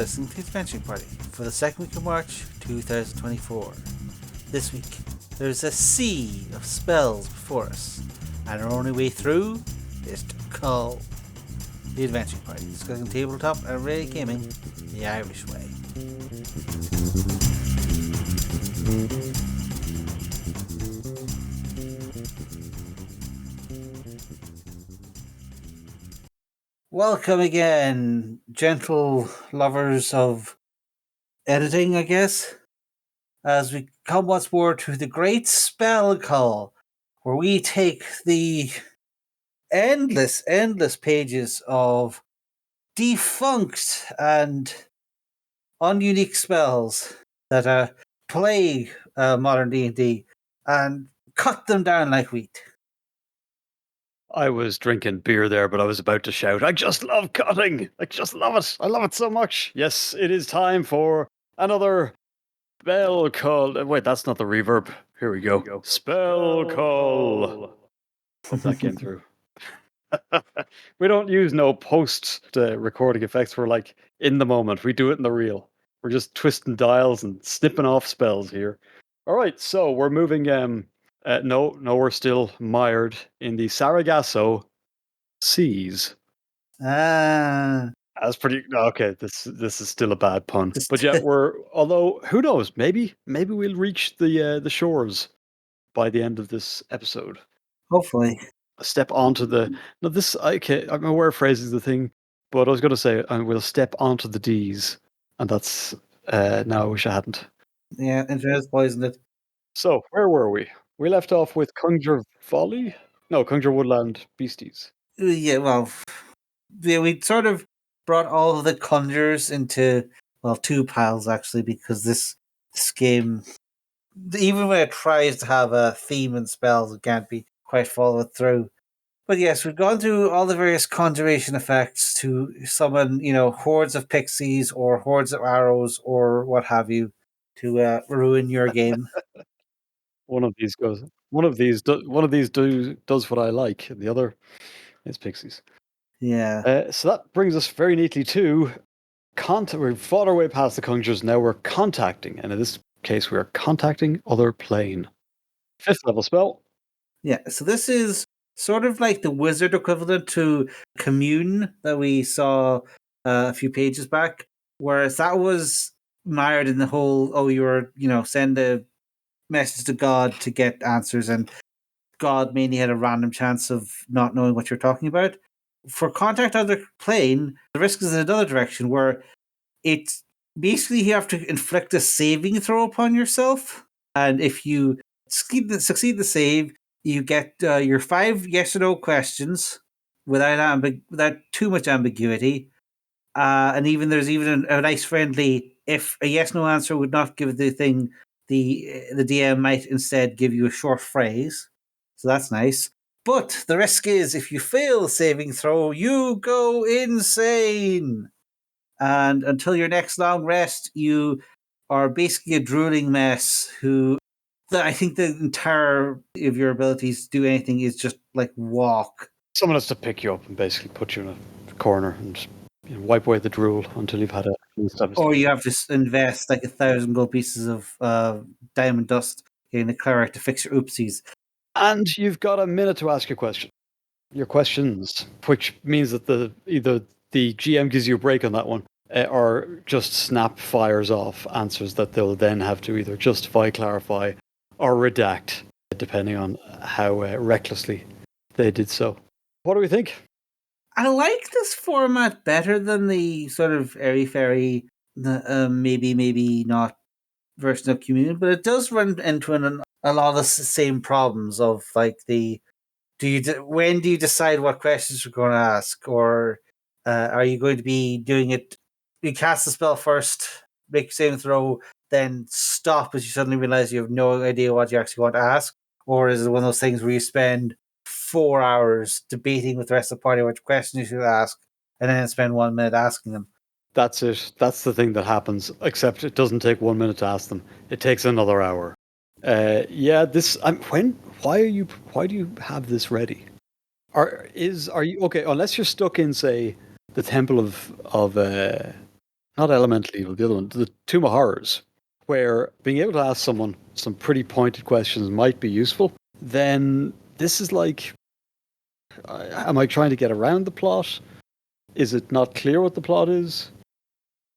listening to the Adventuring Party for the second week of March 2024. This week, there's a sea of spells before us, and our only way through is to Cull. The Adventuring Party, discussing tabletop and role gaming the Irish way. Welcome again, gentle lovers of editing, I guess, as we come once more to the Great Spell Cull, where we take the endless pages of defunct and ununique spells that plague modern D&D and cut them down like wheat. I was drinking beer there, but I was about to shout, I just love cutting! I just love it! I love it so much! Yes, it is time for another Spell Cull. Wait, that's not the reverb. Here we go. Spell Cull. Hope that came through. We don't use no post recording effects. We're like in the moment. We do it in the reel. We're just twisting dials and snipping off spells here. All right, so we're moving. No, we're still mired in the Sargasso Seas. That's pretty okay. This is still a bad pun, but yeah, although who knows? Maybe we'll reach the shores by the end of this episode. Hopefully, step onto the no. This okay. I'm aware of phrasing the thing, but I was going to say we'll step onto the D's, and that's now I wish I hadn't. Yeah, internet poisoned it. So where were we? We left off with Conjure Folly. No, Conjure Woodland Beasties. Yeah, well, yeah, we sort of brought all of the conjures into, well, two piles actually, because this game, even when it tries to have a theme and spells, it can't be quite followed through. But yes, we've gone through all the various conjuration effects to summon, hordes of pixies or hordes of arrows or what have you to ruin your game. One of these goes. One of these does what I like, and the other is pixies. Yeah. So that brings us very neatly to we've fought our way past the conjures. Now we're contacting, and in this case, we are contacting other plane. 5th level spell. Yeah. So this is sort of like the wizard equivalent to Commune that we saw a few pages back, whereas that was mired in the whole, you're, send a message to God to get answers, and God mainly had a random chance of not knowing what you're talking about. For Contact Other Plane, the risk is in another direction, where it's basically you have to inflict a saving throw upon yourself, and if you succeed the save, you get your 5 yes or no questions without too much ambiguity, and there's even a nice friendly, if a yes no answer would not give the thing, the DM might instead give you a short phrase, so that's nice. But the risk is, if you fail the saving throw, you go insane. And until your next long rest, you are basically a drooling mess I think the entire of your abilities to do anything is just like walk. Someone has to pick you up and basically put you in a corner and wipe away the drool until you've had Or you have to invest like 1,000 gold pieces of diamond dust in the cleric to fix your oopsies. And you've got a minute to ask your questions, which means that either the GM gives you a break on that one, or just snap fires off answers that they'll then have to either justify, clarify, or redact, depending on how recklessly they did so. What do we think? I like this format better than the sort of airy-fairy, maybe not version of Communion, but it does run into a lot of the same problems of like when do you decide what questions you're going to ask, or are you going to be doing it? You cast the spell first, make a saving throw, then stop as you suddenly realize you have no idea what you actually want to ask, or is it one of those things where you spend 4 hours debating with the rest of the party which question you should ask, and then spend 1 minute asking them? That's it. That's the thing that happens, except it doesn't take 1 minute to ask them. It takes another hour. Why do you have this ready? Are you okay, unless you're stuck in, say, the Temple of not Elemental Evil, the other one, the Tomb of Horrors, where being able to ask someone some pretty pointed questions might be useful, then this is like, am I trying to get around the plot? Is it not clear what the plot is?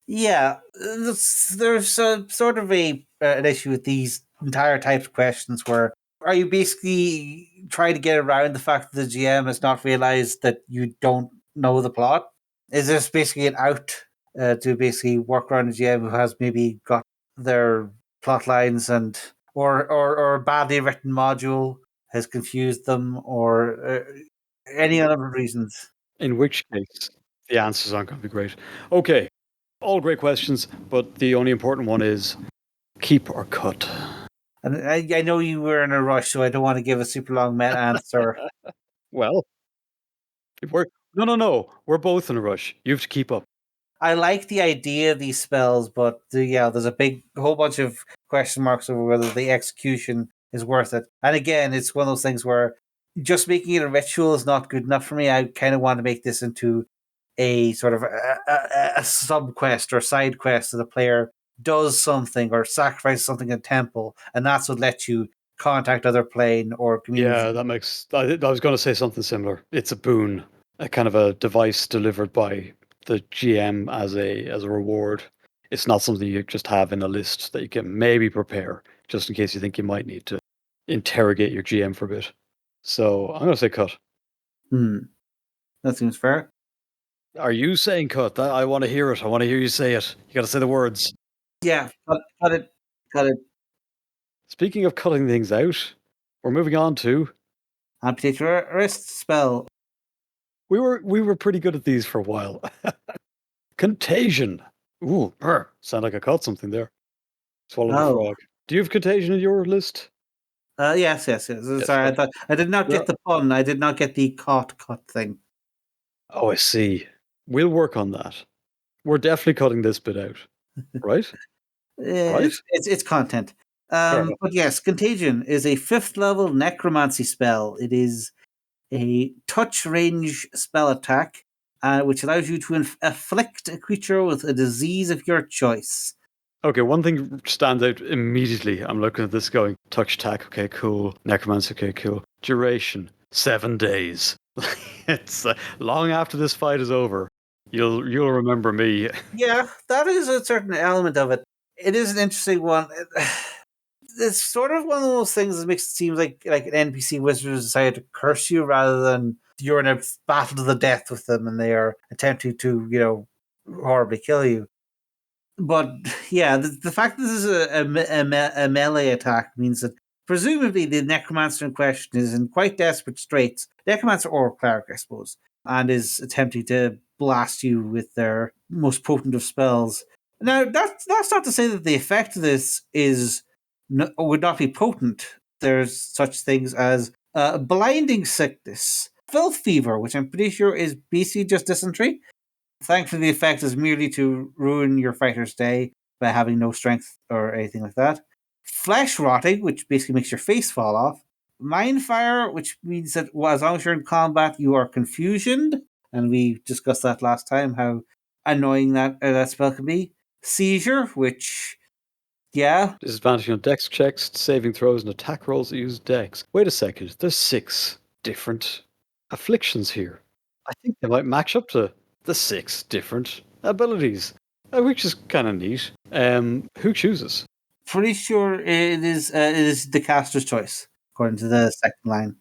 Yeah, there's a sort of an issue with these entire types of questions where are you basically trying to get around the fact that the GM has not realized that you don't know the plot? Is this basically an out to basically work around a GM who has maybe got their plot lines and or a badly written module has confused them or any other reasons? In which case, the answers aren't going to be great. Okay, all great questions, but the only important one is keep or cut. And I know you were in a rush, so I don't want to give a super long meta answer. Well, no. We're both in a rush. You have to keep up. I like the idea of these spells, but there's a whole bunch of question marks over whether the execution is worth it. And again, it's one of those things where just making it a ritual is not good enough for me. I kind of want to make this into a sort of a sub quest or side quest that the player does something or sacrifices something in temple, and that's what lets you contact other plane or community. Yeah, that makes. I was going to say something similar. It's a boon, a kind of a device delivered by the GM as a reward. It's not something you just have in a list that you can maybe prepare just in case you think you might need to interrogate your GM for a bit. So I'm going to say cut. That seems fair. Are you saying cut? I want to hear it. I want to hear you say it. You got to say the words. Yeah, cut it, cut it. Speaking of cutting things out, we're moving on to. Amputate your wrist spell. We were pretty good at these for a while. Contagion. Ooh, sound like I caught something there. Swallowed a Oh, frog. Do you have Contagion in your list? yes. Yes. Sorry, Okay. I did not Yeah. get the pun. I did not get the cut thing. Oh, I see. We'll work on that. We're definitely cutting this bit out, right? Right? It's content. Fair enough. But yes, Contagion is a 5th level necromancy spell. It is a touch range spell attack, which allows you to afflict a creature with a disease of your choice. Okay, one thing stands out immediately. I'm looking at this going, touch attack, okay, cool. Necromancer, okay, cool. Duration, 7 days. It's long after this fight is over. You'll remember me. Yeah, that is a certain element of it. It is an interesting one. It's sort of one of those things that makes it seem like an NPC wizard has decided to curse you rather than you're in a battle to the death with them and they are attempting to, horribly kill you. But yeah, the fact that this is a melee attack means that presumably the necromancer in question is in quite desperate straits. Necromancer or cleric, I suppose, and is attempting to blast you with their most potent of spells. Now, that's not to say that the effect of this would not be potent. There's such things as blinding sickness, filth fever, which I'm pretty sure is basically just dysentery. Thankfully, the effect is merely to ruin your fighter's day by having no strength or anything like that. Flesh rotting, which basically makes your face fall off. Mind fire, which means that as long as you're in combat, you are confusioned. And we discussed that last time, how annoying that spell can be. Seizure, which, yeah. Disadvantage on dex checks, saving throws, and attack rolls that use dex. Wait a second, there's 6 different afflictions here. I think they might match up to the 6 different abilities, which is kind of neat. Who chooses? Pretty sure it is the caster's choice, according to the second line.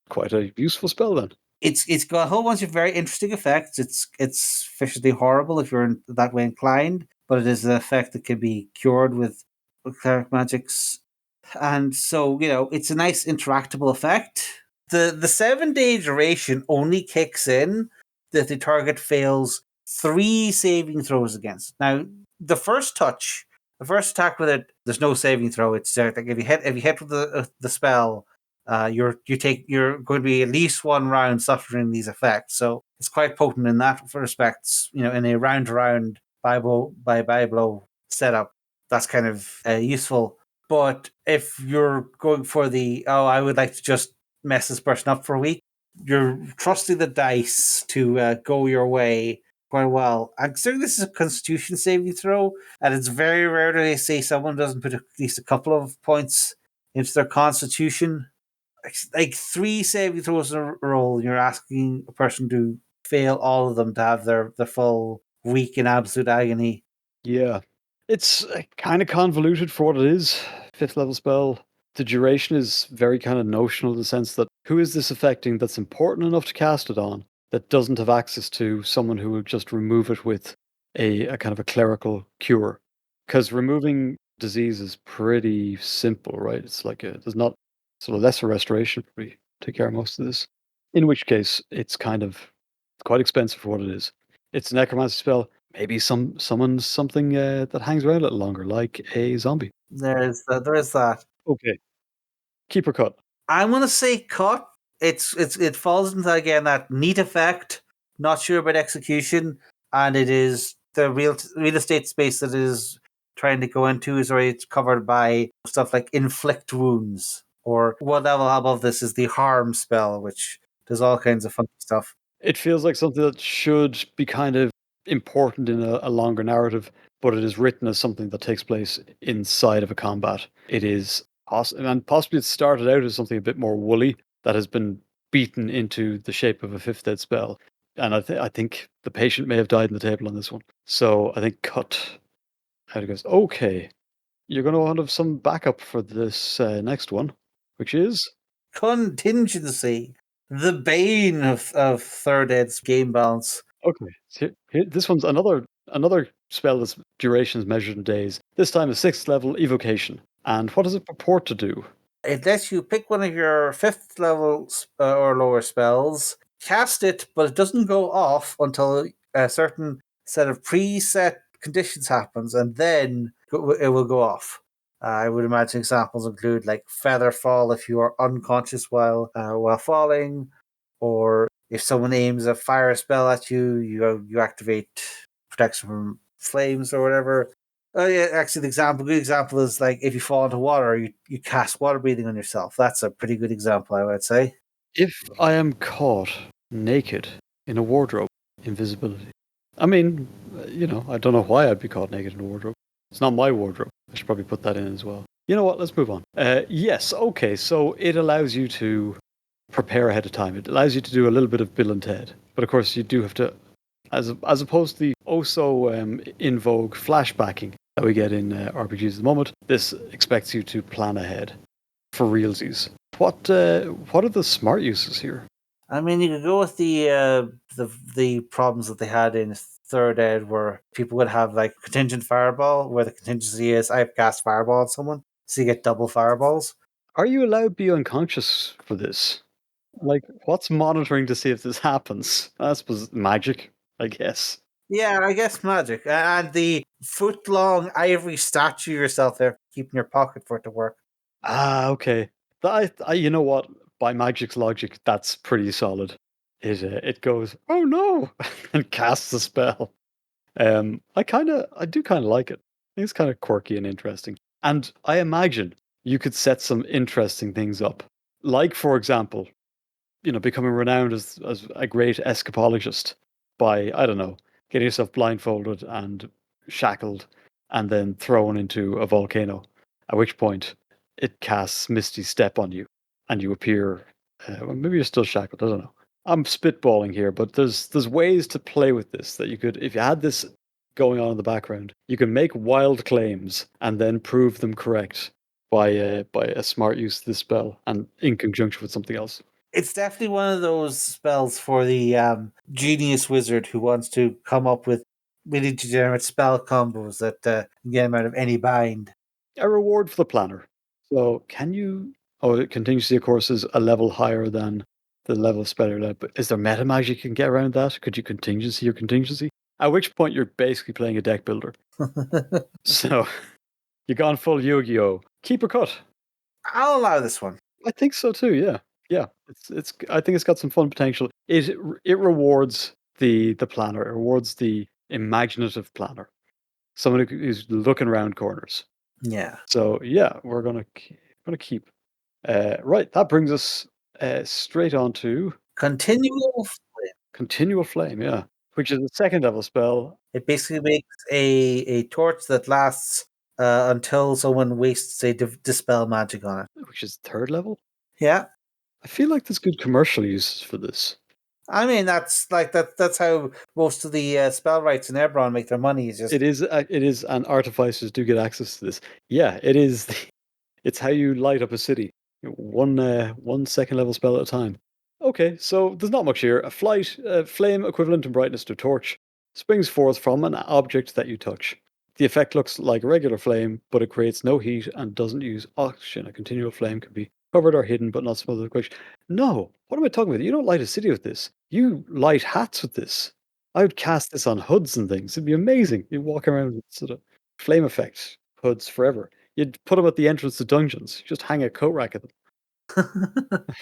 Quite a useful spell then. It's got a whole bunch of very interesting effects. It's viciously horrible if you're that way inclined, but it is an effect that can be cured with cleric magics, and so it's a nice interactable effect. The 7-day duration only kicks in that the target fails 3 saving throws against. Now, the first attack with it, there's no saving throw. It's like if you hit with the spell, you're going to be at least 1 round suffering these effects. So it's quite potent in that respects. In a round to round by blow setup, that's kind of useful. But if you're going for I would like to just mess this person up for a week, you're trusting the dice to go your way quite well. And considering this is a Constitution saving throw, and it's very rare to say someone doesn't put at least a couple of points into their Constitution. Like 3 saving throws in a row, you're asking a person to fail all of them to have their full week in absolute agony. Yeah. It's kind of convoluted for what it is. 5th level spell. The duration is very kind of notional in the sense that who is this affecting that's important enough to cast it on that doesn't have access to someone who would just remove it with a kind of a clerical cure? Because removing disease is pretty simple, right? It's like there's not sort of lesser restoration for me take care of most of this. In which case, it's kind of quite expensive for what it is. It's a necromancy spell. Maybe summons something that hangs around a little longer, like a zombie. There is that. Okay, keep or cut. I'm gonna say cut. It falls into again that neat effect. Not sure about execution, and it is the real estate space that is trying to go into is already covered by stuff like inflict wounds, or one level above this is the harm spell, which does all kinds of funky stuff. It feels like something that should be kind of important in a longer narrative, but it is written as something that takes place inside of a combat. It is and possibly it started out as something a bit more woolly that has been beaten into the shape of a 5th ed spell. And I think the patient may have died on the table on this one. So I think cut out it goes. Okay, you're going to have some backup for this next one, which is Contingency, the bane of third ed's game balance. okay. So this one's another spell that's duration is measured in days. This time a 6th level evocation. And what does it purport to do? It lets you pick one of your 5th level or lower spells, cast it, but it doesn't go off until a certain set of preset conditions happens, and then it will go off. I would imagine examples include like feather fall if you are unconscious while falling, or if someone aims a fire spell at you, you activate protection from flames or whatever. Oh yeah, actually, good example is like if you fall into water, you cast water breathing on yourself. That's a pretty good example, I would say. If I am caught naked in a wardrobe, invisibility. I mean, I don't know why I'd be caught naked in a wardrobe. It's not my wardrobe. I should probably put that in as well. You know what? Let's move on. Yes, okay. So it allows you to prepare ahead of time. It allows you to do a little bit of Bill and Ted. But of course, you do have to, as opposed to the in vogue flashbacking that we get in RPGs at the moment, this expects you to plan ahead for realsies. What are the smart uses here? I mean, you could go with the problems that they had in third ed, where people would have like contingent fireball, where the contingency is I cast fireball on someone, so you get double fireballs. Are you allowed to be unconscious for this? Like, what's monitoring to see if this happens? I suppose magic, I guess. Yeah, I guess magic and the foot long ivory statue yourself there, keeping your pocket for it to work. Ah, okay. You know what? By magic's logic, that's pretty solid. It goes, oh no, and casts a spell. I do kind of like it. I think it's kind of quirky and interesting. And I imagine you could set some interesting things up, like for example, becoming renowned as a great escapologist by, I don't know, getting yourself blindfolded and shackled and then thrown into a volcano. At which point it casts Misty Step on you and you appear. Well, maybe you're still shackled. I don't know. I'm spitballing here, but there's ways to play with this that you could, if you had this going on in the background, you can make wild claims and then prove them correct by a smart use of this spell and in conjunction with something else. It's definitely one of those spells for the genius wizard who wants to come up with really degenerate spell combos that get him out of any bind. A reward for the planner. So can you? Oh, contingency, of course, is a level higher than the level of spell you're allowed. But is there meta magic you can get around that? Could you contingency your contingency? At which point you're basically playing a deck builder. So you're gone full Yu-Gi-Oh. Keep or cut. I'll allow this one. I think so too. Yeah, yeah. It's. I think it's got some fun potential. It rewards the planner. It rewards the imaginative planner. Someone who's looking around corners. Yeah. So yeah, we're gonna keep. Right, that brings us straight on to Continual. Continual Flame. Yeah. which is a second level spell. It basically makes a torch that lasts until someone wastes a dispel magic on it. Which is third level. Yeah, I feel like there's good commercial uses for this. I mean that's how most of the spell rights in Eberron make their money. Is just It is, and artificers do get access to this. Yeah, it is. It's how you light up a city, one second level spell at a time. Okay, so there's not much here. A flame equivalent in brightness to a torch, springs forth from an object that you touch. The effect looks like a regular flame, but it creates no heat and doesn't use oxygen. A continual flame can be covered or hidden, but not smothered quick. No, what am I talking about? You don't light a city with this. You light hats with this. I would cast this on hoods and things. It'd be amazing. You walk around with sort of flame effect hoods forever. You'd put them at the entrance to dungeons. Just hang a coat rack at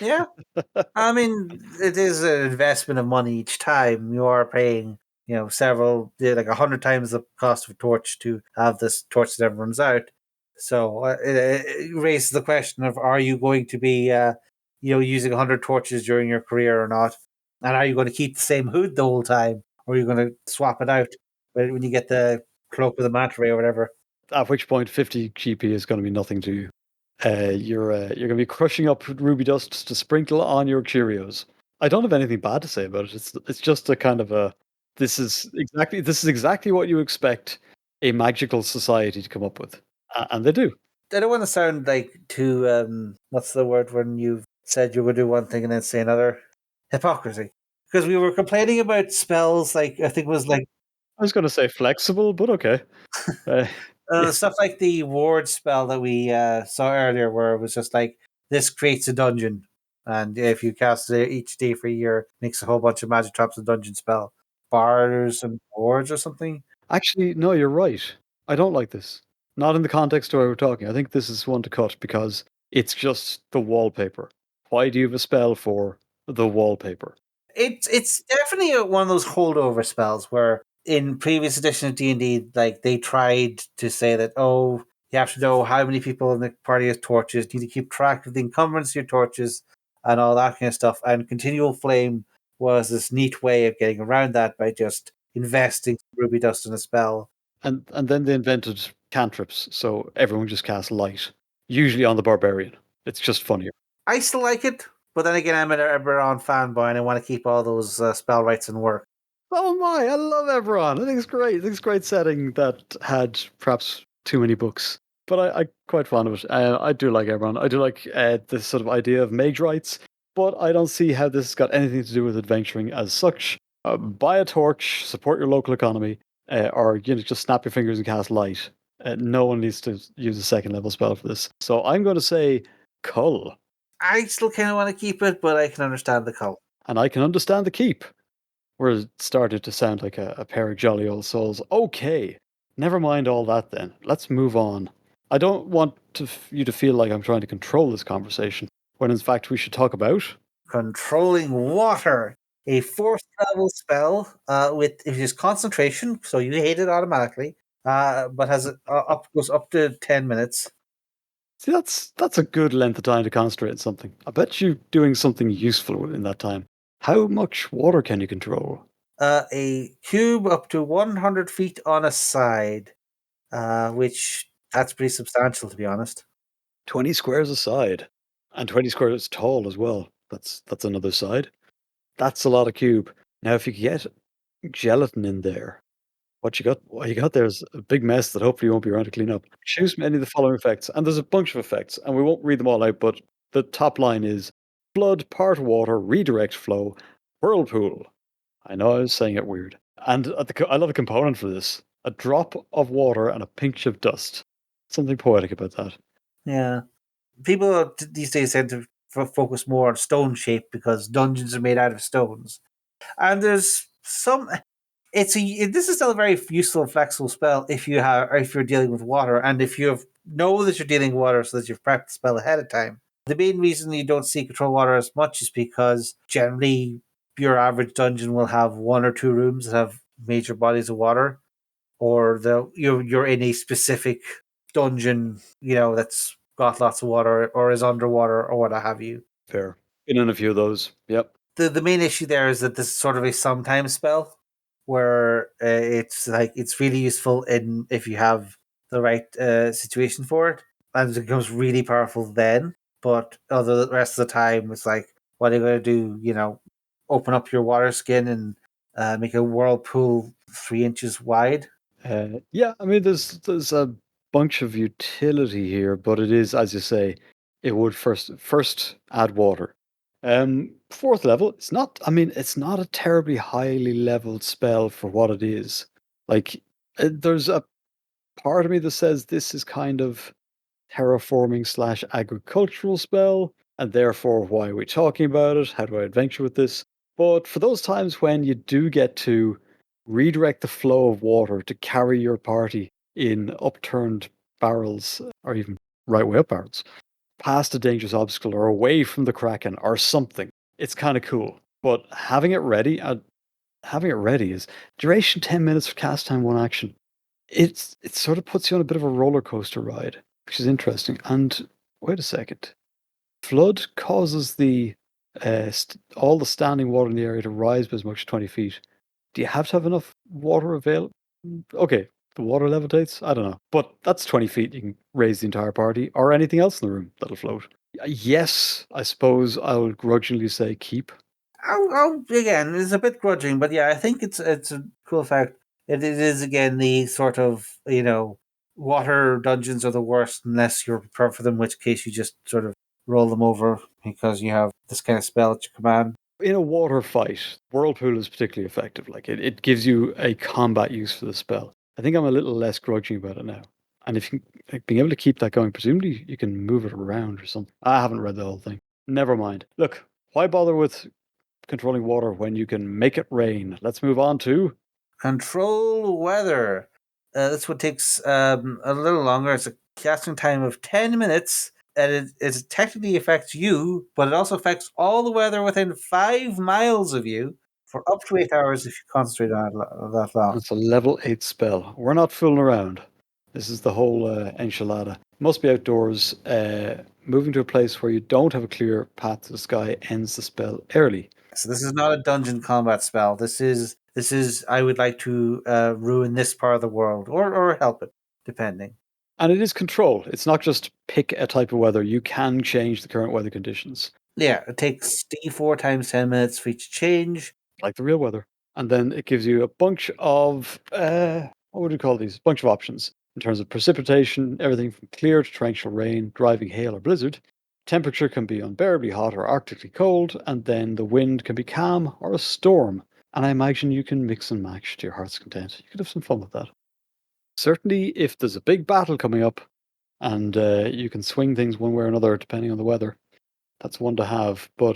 yeah. them. I mean, it is an investment of money each time. You are paying, several, like 100 times the cost of a torch to have this torch that never runs out. So it raises the question of: are you going to be, using 100 torches during your career or not? And are you going to keep the same hood the whole time, or are you going to swap it out when you get the cloak with the mantle ray or whatever? At which point, 50 GP is going to be nothing to you. You're going to be crushing up ruby dust to sprinkle on your Cheerios. I don't have anything bad to say about it. It's just a kind of a this is exactly what you expect a magical society to come up with, and they do. I don't want to sound like too what's the word when you've said you would do one thing and then say another? Hypocrisy. Because we were complaining about spells like I think it was like I was going to say flexible, but okay. Yeah. stuff like the ward spell that we saw earlier where it was just like this creates a dungeon and if you cast it each day for a year makes a whole bunch of magic traps and dungeon spell. Bars and wards or something. Actually, no, you're right. I don't like this. Not in the context where we're talking. I think this is one to cut because it's just the wallpaper. Why do you have a spell for the wallpaper? It's definitely one of those holdover spells where in previous edition of D&D, like they tried to say that you have to know how many people in the party has torches, you need to keep track of the encumbrance of your torches and all that kind of stuff. And Continual Flame was this neat way of getting around that by just investing ruby dust in a spell. And then they invented cantrips, so everyone just casts light, usually on the barbarian. It's just funnier. I still like it, but then again, I'm an Eberron fanboy and I want to keep all those spell rights in work. Oh my, I love Eberron. I think it's great. I think it's a great setting that had perhaps too many books. But I quite fond of it. I do like Eberron. I do like this sort of idea of mage rights, but I don't see how this has got anything to do with adventuring as such. Buy a torch, support your local economy, or just snap your fingers and cast light. No one needs to use a second level spell for this. So I'm going to say Cull. I still kind of want to keep it, but I can understand the call. And I can understand the keep. Where it started to sound like a pair of jolly old souls. Okay, never mind all that then. Let's move on. I don't want you to feel like I'm trying to control this conversation, when in fact we should talk about. Controlling water, a fourth level spell with it is concentration, so you hate it automatically, but has goes up to 10 minutes. See, that's a good length of time to concentrate on something. I bet you doing something useful in that time. How much water can you control? A cube up to 100 feet on a side, which that's pretty substantial to be honest. 20 squares aside, and 20 squares tall as well. That's another side. That's a lot of cube. Now, if you get gelatin in there, what you got there is a big mess that hopefully you won't be around to clean up. Choose from any of the following effects, and there's a bunch of effects, and we won't read them all out, but the top line is flood, part water, redirect flow, whirlpool. I know I was saying it weird. And I love a component for this. A drop of water and a pinch of dust. Something poetic about that. Yeah, people these days tend to focus more on stone shape because dungeons are made out of stones, and there's some. This is still a very useful and flexible spell if you're dealing with water and if know that you're dealing with water so that you've prepped the spell ahead of time. The main reason you don't see control water as much is because generally your average dungeon will have one or two rooms that have major bodies of water, or you're in a specific dungeon, that's got lots of water or is underwater or what have you. Fair. Been in a few of those. Yep. The main issue there is that this is sort of a sometimes spell. where it's like it's really useful in if you have the right situation for it, and it becomes really powerful then. But other the rest of the time, it's like, what are you going to do? Open up your water skin and make a whirlpool 3 inches wide. Yeah, I mean, there's a bunch of utility here, but it is, as you say, it would first add water. Fourth level, it's not. I mean, it's not a terribly highly leveled spell for what it is. Like, there's a part of me that says this is kind of terraforming slash agricultural spell, and therefore why are we talking about it? How do I adventure with this? But for those times when you do get to redirect the flow of water to carry your party in upturned barrels, or even right way up barrels, past a dangerous obstacle or away from the Kraken or something, it's kind of cool. But having it ready is duration 10 minutes for cast time, one action. It sort of puts you on a bit of a roller coaster ride, which is interesting. And wait a second, flood causes all the standing water in the area to rise by as much as 20 feet. Do you have to have enough water available? Okay, the water levitates. I don't know, but that's 20 feet. You can raise the entire party or anything else in the room that'll float. Yes, I suppose I'll grudgingly say keep. Again, it's a bit grudging, but yeah, I think it's a cool fact. It is again the sort of water dungeons are the worst unless you're prepared for them, in which case you just sort of roll them over because you have this kind of spell at your command. In a water fight, Whirlpool is particularly effective. Like it gives you a combat use for the spell. I think I'm a little less grudging about it now. And if you like, being able to keep that going, presumably you can move it around or something. I haven't read the whole thing. Never mind. Look, why bother with controlling water when you can make it rain? Let's move on to. Control weather. This one takes a little longer. It's a casting time of 10 minutes, and it technically affects you, but it also affects all the weather within 5 miles of you for up to 8 hours if you concentrate on it that long. It's a level 8 spell. We're not fooling around. This is the whole enchilada. Must be outdoors. Moving to a place where you don't have a clear path to the sky ends the spell early. So this is not a dungeon combat spell. This is I would like to ruin this part of the world or help it, depending. And it is control. It's not just pick a type of weather. You can change the current weather conditions, Yeah, it takes D4 times 10 minutes for each change. like the real weather. And then it gives you a bunch of, what would you call these? A bunch of options in terms of precipitation, everything from clear to torrential rain, driving hail or blizzard. Temperature can be unbearably hot or arctically cold, and then the wind can be calm or a storm. And I imagine you can mix and match to your heart's content. You could have some fun with that. Certainly, if there's a big battle coming up, and you can swing things one way or another depending on the weather. That's one to have. But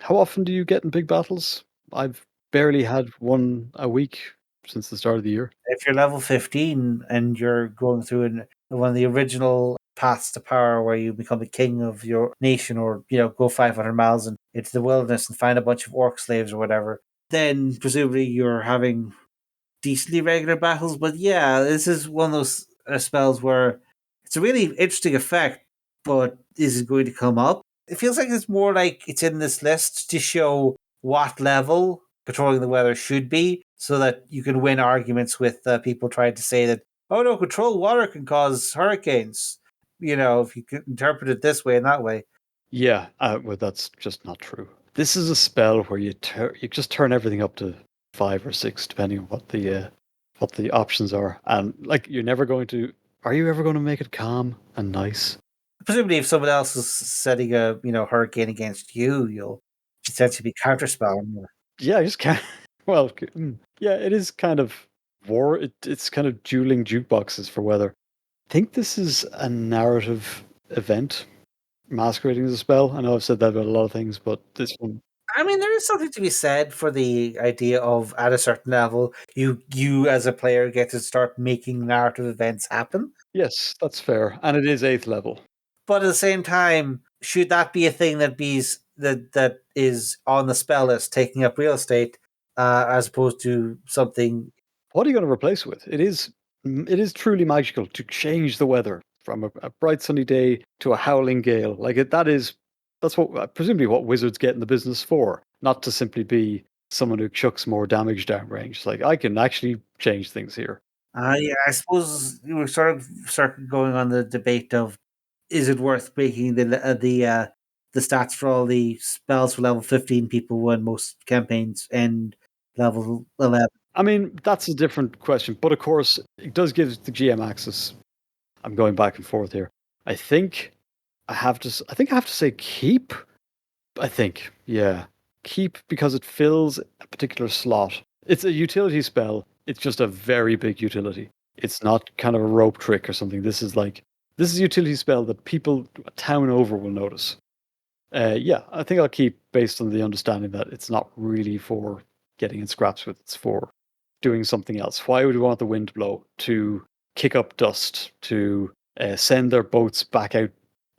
how often do you get in big battles? I've barely had one a week since the start of the year. If you're level 15 and you're going through one of the original paths to power where you become the king of your nation or, go 500 miles into the wilderness and find a bunch of orc slaves or whatever, then presumably you're having decently regular battles. But yeah, this is one of those spells where it's a really interesting effect, but is it going to come up? It feels like it's more like it's in this list to show what level controlling the weather should be, so that you can win arguments with people trying to say that, oh no, control water can cause hurricanes. If you can interpret it this way and that way. Yeah, well, that's just not true. This is a spell where you just turn everything up to 5 or 6, depending on what the options are, and like you're never going to. Are you ever going to make it calm and nice? Presumably, if someone else is setting a hurricane against you, you'll essentially be counterspelling. Yeah, I just can't. Well, yeah, it is kind of war. It's kind of dueling jukeboxes for weather. I think this is a narrative event masquerading as a spell. I know I've said that about a lot of things, but this one, I mean, there is something to be said for the idea of at a certain level, you as a player get to start making narrative events happen. yes, that's fair, and it is 8th level. But at the same time, should that be a thing that is on the spell list, taking up real estate, as opposed to something? What are you going to replace with? It is truly magical to change the weather from a bright sunny day to a howling gale. Like that's what presumably what wizards get in the business for, not to simply be someone who chucks more damage downrange. Like, I can actually change things here. Yeah, I suppose you were sort of going on the debate of is it worth making the stats for all the spells for level 15 people when most campaigns end level 11? I mean, that's a different question, but of course, it does give the GM access. I'm going back and forth here. I think I think I have to say keep. I think, yeah. Keep because it fills a particular slot. It's a utility spell. It's just a very big utility. It's not kind of a rope trick or something. This is a utility spell that people a town over will notice. Yeah, I think I'll keep based on the understanding that it's not really for getting in scraps with. It's for doing something else. Why would we want the wind to blow? To kick up dust, to send their boats back out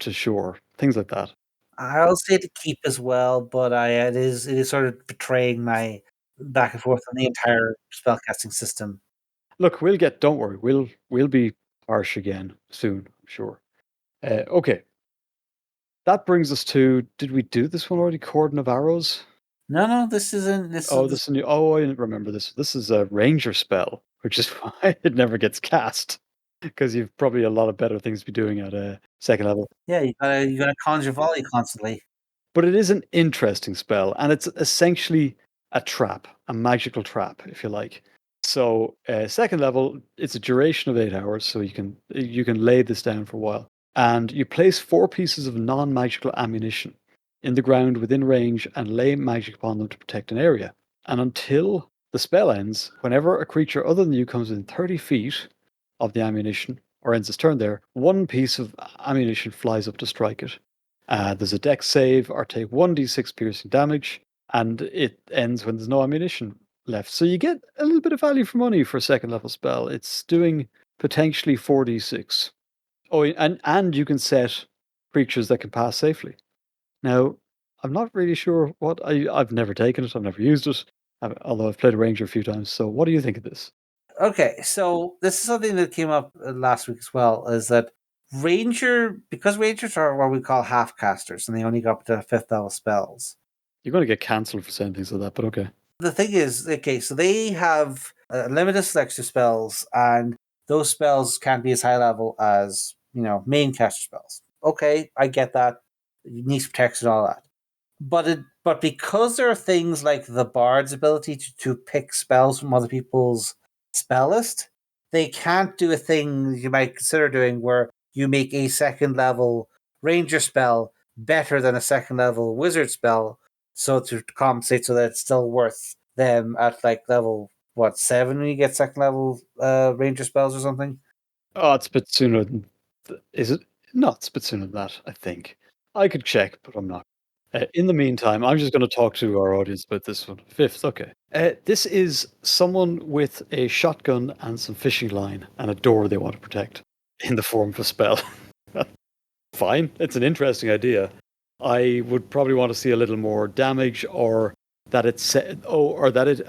to shore, things like that. I'll say to keep as well, but it is sort of betraying my back and forth on the entire spellcasting system. Look, don't worry, we'll be harsh again soon, I'm sure. Okay, that brings us to, did we do this one already? Cordon of Arrows? No, no, this isn't. Oh, this is new. Oh, I didn't remember this. This is a ranger spell, which is why it never gets cast. Because you've probably a lot of better things to be doing at a second level. Yeah, you gotta conjure volley constantly. But it is an interesting spell, and it's essentially a trap, a magical trap, if you like. So, second level, it's a duration of 8 hours, so you can lay this down for a while, and you place 4 pieces of non-magical ammunition in the ground within range and lay magic upon them to protect an area. And until the spell ends, whenever a creature other than you comes within 30 feet of the ammunition or ends its turn there, 1 piece of ammunition flies up to strike it. There's a dex save or take 1d6 piercing damage, and it ends when there's no ammunition left. So you get a little bit of value for money for a second level spell. It's doing potentially 4d6. Oh, and you can set creatures that can pass safely. Now, I'm not really sure I've never taken it, I've never used it, although I've played a ranger a few times. So what do you think of this? Okay, so this is something that came up last week as well. Is that because rangers are what we call half casters, and they only go up to fifth level spells. You're going to get cancelled for saying things like that, but okay. The thing is, okay, so they have a limited selection of spells, and those spells can't be as high level as main caster spells. Okay, I get that. Needs protection and all that. But because there are things like the bard's ability to pick spells from other people's spell list, they can't do a thing you might consider doing where you make a second level ranger spell better than a second level wizard spell, so to compensate so that it's still worth them at like level 7 when you get second level ranger spells or something. Oh, it's a bit sooner than. Is it? No, it's a bit sooner than that, I think. I could check, but I'm not. In the meantime, I'm just going to talk to our audience about this one. Fifth, okay. This is someone with a shotgun and some fishing line and a door they want to protect in the form of a spell. Fine, it's an interesting idea. I would probably want to see a little more damage, or that or that it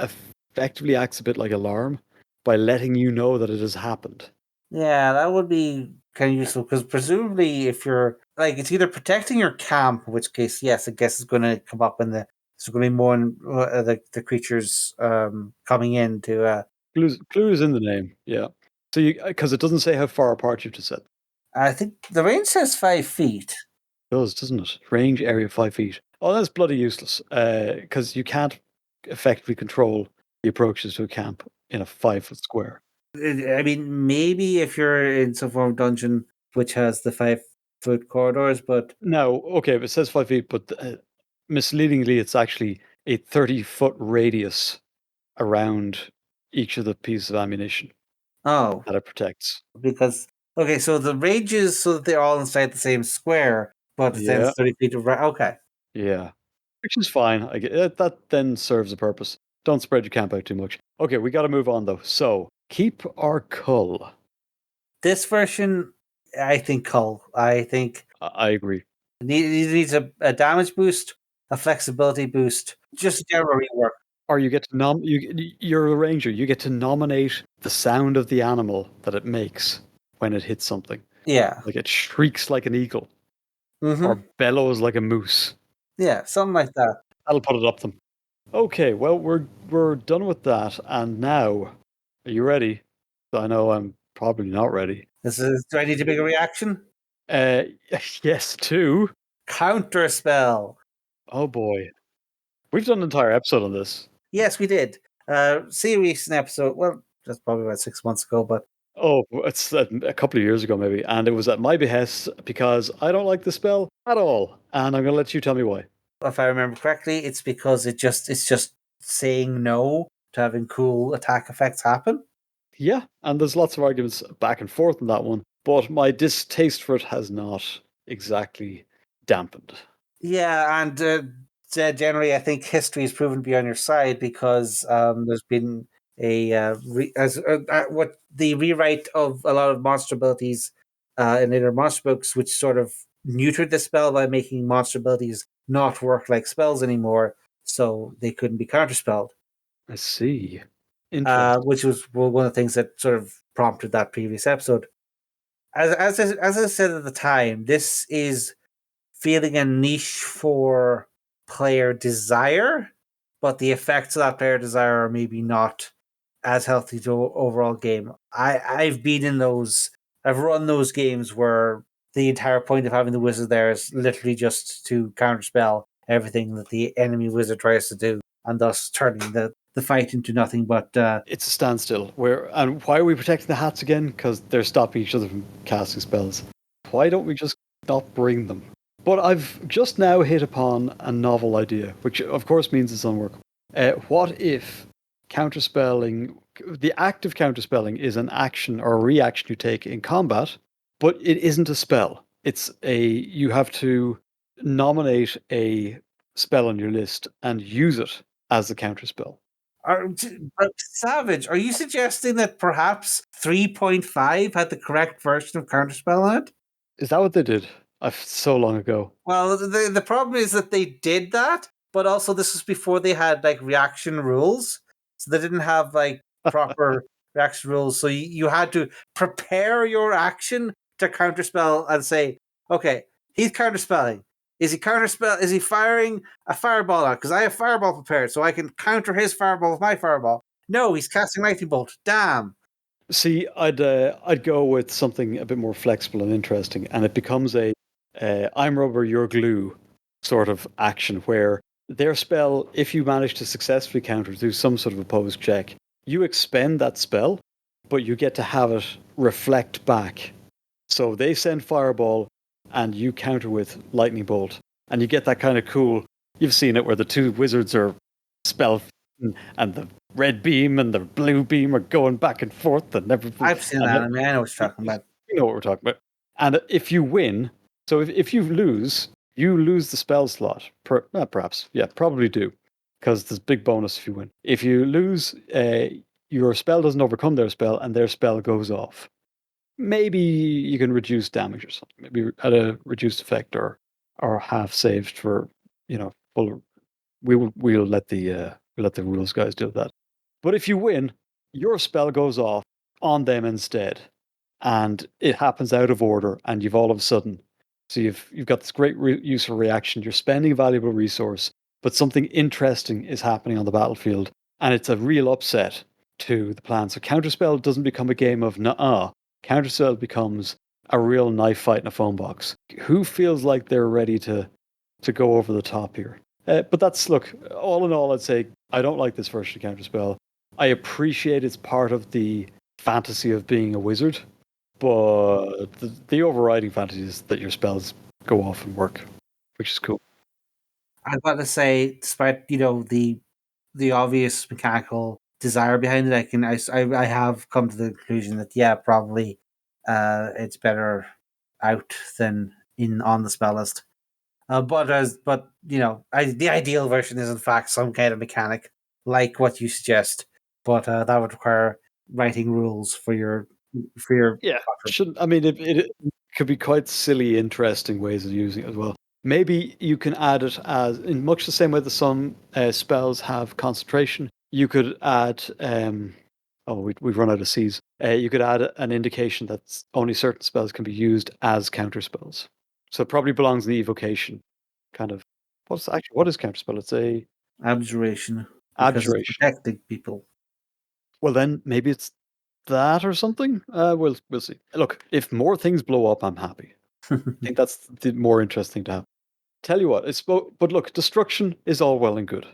effectively acts a bit like alarm by letting you know that it has happened. Yeah, that would be kind of useful because presumably, if you're like, it's either protecting your camp, in which case, yes, I guess it's going to come up in there's going to be more the creatures coming in to. Clues in the name, yeah. So because it doesn't say how far apart you have to set. I think the range says 5 feet. It does, doesn't it? Range area 5 feet. Oh, that's bloody useless. Because you can't effectively control the approaches to a camp in a 5 foot square. I mean, maybe if you're in some form of dungeon which has the 5 foot corridors, but Now, okay, it says 5 feet, but misleadingly, it's actually a 30-foot radius around each of the pieces of ammunition oh, that it protects. because okay, so the range is so that they're all inside the same square, but then Yeah, it's 30 feet around. Okay. yeah. Which is fine. I get that then serves a purpose. Don't spread your camp out too much. Okay, we got to move on though. So keep our cull. This version, I think Cull. I think I agree. it needs a damage boost, a flexibility boost, just a general rework. Or you get to you're a ranger. You get to nominate the sound of the animal that it makes when it hits something. Yeah. Like it shrieks like an eagle Mm-hmm. or bellows like a moose. Yeah, something like that. That'll put it up them. Okay, well we're done with that, and now, are you ready? I know I'm probably not ready. Do I need to make a reaction? Uh, yes, two. Counterspell. Oh boy, we've done an entire episode on this. Yes, we did. Series and episode. Well, that's probably about 6 months ago, but Oh, it's a couple of years ago maybe, and it was at my behest because I don't like the spell at all, and I'm gonna let you tell me why. if I remember correctly, it's because it's just saying no to having cool attack effects happen. Yeah, and there's lots of arguments back and forth on that one, but my distaste for it has not exactly dampened. Yeah, and generally, I think history has proven to be on your side because there's been a what the rewrite of a lot of monster abilities in later monster books, which sort of neutered the spell by making monster abilities not work like spells anymore, so they couldn't be counterspelled. I see. Interesting. Which was one of the things that sort of prompted that previous episode. As I said at the time, this is feeling a niche for player desire, but the effects of that player desire are maybe not as healthy to overall game. I've been in those. I've run those games where the entire point of having the wizard there is literally just to counterspell everything that the enemy wizard tries to do, and thus turning the fight into nothing but It's a standstill. And why are we protecting the hats again? Because they're stopping each other from casting spells. Why don't we just not bring them? But I've just now hit upon a novel idea, which of course means it's unworkable. What if counterspelling, the act of counterspelling, is an action or a reaction you take in combat, but it isn't a spell. You have to nominate a spell on your list and use it as a counterspell. Savage, are you suggesting that perhaps 3.5 had the correct version of Counterspell on it? Is that what they did? So long ago. Well, the problem is that they did that, but also this was before they had like reaction rules. So they didn't have like proper reaction rules. So you had to prepare your action to counterspell and say, okay, he's counterspelling. Is he firing a fireball out? Because I have fireball prepared, so I can counter his fireball with my fireball. No, he's casting lightning bolt. Damn. See, I'd go with something a bit more flexible and interesting, and it becomes a I'm rubber, you're glue sort of action where their spell, if you manage to successfully counter through some sort of opposed check, you expend that spell, but you get to have it reflect back. So they send fireball, and you counter with lightning bolt, and you get that kind of cool. You've seen it where the two wizards are spell and the red beam and the blue beam are going back and forth and everything. I've seen And that. I mean, I know what you're talking about. you know what we're talking about. And if you win, so if you lose the spell slot. Perhaps, yeah, probably do, because there's big bonus if you win. If you lose, your spell doesn't overcome their spell, and their spell goes off. Maybe you can reduce damage or something. Maybe at a reduced effect or half saved for full. We'll let the rules guys deal with that. But if you win, your spell goes off on them instead, and it happens out of order, and you've all of a sudden, so you've got this great use of reaction. You're spending a valuable resource, but something interesting is happening on the battlefield, and it's a real upset to the plan. So counterspell doesn't become a game of nah. Counterspell becomes a real knife fight in a phone box. Who feels like they're ready to go over the top here? But that's, look, all in all, I'd say I don't like this version of Counterspell. I appreciate it's part of the fantasy of being a wizard, but the overriding fantasy is that your spells go off and work, which is cool. I've got to say, despite the obvious mechanical desire behind it, I have come to the conclusion that yeah, probably it's better out than in on the spell list. But the ideal version is in fact some kind of mechanic like what you suggest, but that would require writing rules for your. Yeah, shouldn't I mean it could be quite silly, interesting ways of using it as well. Maybe you can add it as in much the same way that some spells have concentration. You could add we've run out of C's. You could add an indication that only certain spells can be used as counter spells. So it probably belongs in the evocation kind of. What is counterspell? It's a Abjuration, because it's Abjuration. protecting people. Well, then maybe it's that or something. We'll see. Look, if more things blow up, I'm happy. I think that's the more interesting to have. Tell you what, but look, destruction is all well and good,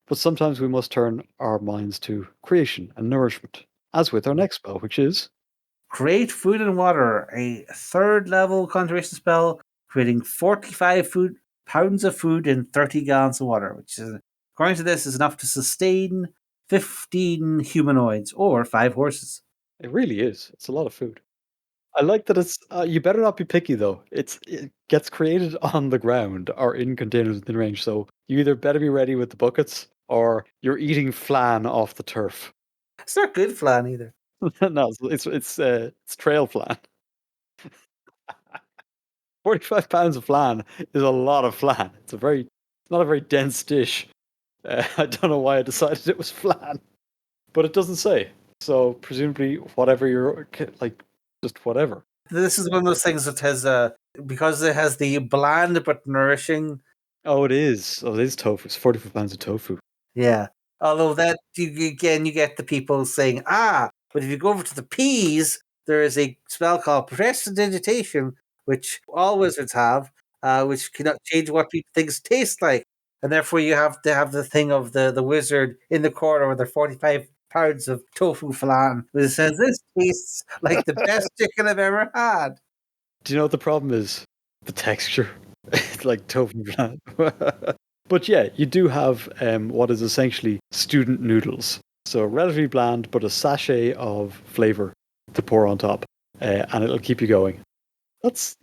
but sometimes we must turn our minds to creation and nourishment, as with our next spell, which is Create food and water, a third level concentration spell, creating 45 pounds of food in 30 gallons of water, which is, according to this, is enough to sustain 15 humanoids or 5 horses. it really is. It's a lot of food. I like that it's. You better not be picky though. It gets created on the ground or in containers within range. So you either better be ready with the buckets or you're eating flan off the turf. It's not good flan either. No, it's trail flan. 45 pounds of flan is a lot of flan. It's not a very dense dish. I don't know why I decided it was flan, but it doesn't say. So presumably, whatever like, just whatever. This is one of those things that has, because it has the bland but nourishing. Oh, it is. Oh, it is tofu. It's 45 pounds of tofu. Yeah. Although that again, you get the people saying, but if you go over to the peas, there is a spell called Prestidigitation, which all wizards have, which cannot change what people things taste like, and therefore you have to have the thing of the wizard in the corner with their 45 pounds of tofu flan, which says this tastes like the best chicken I've ever had. Do you know what the problem is? The texture. It's like tofu flan. But yeah, you do have what is essentially student noodles. So relatively bland, but a sachet of flavor to pour on top, and it'll keep you going. That's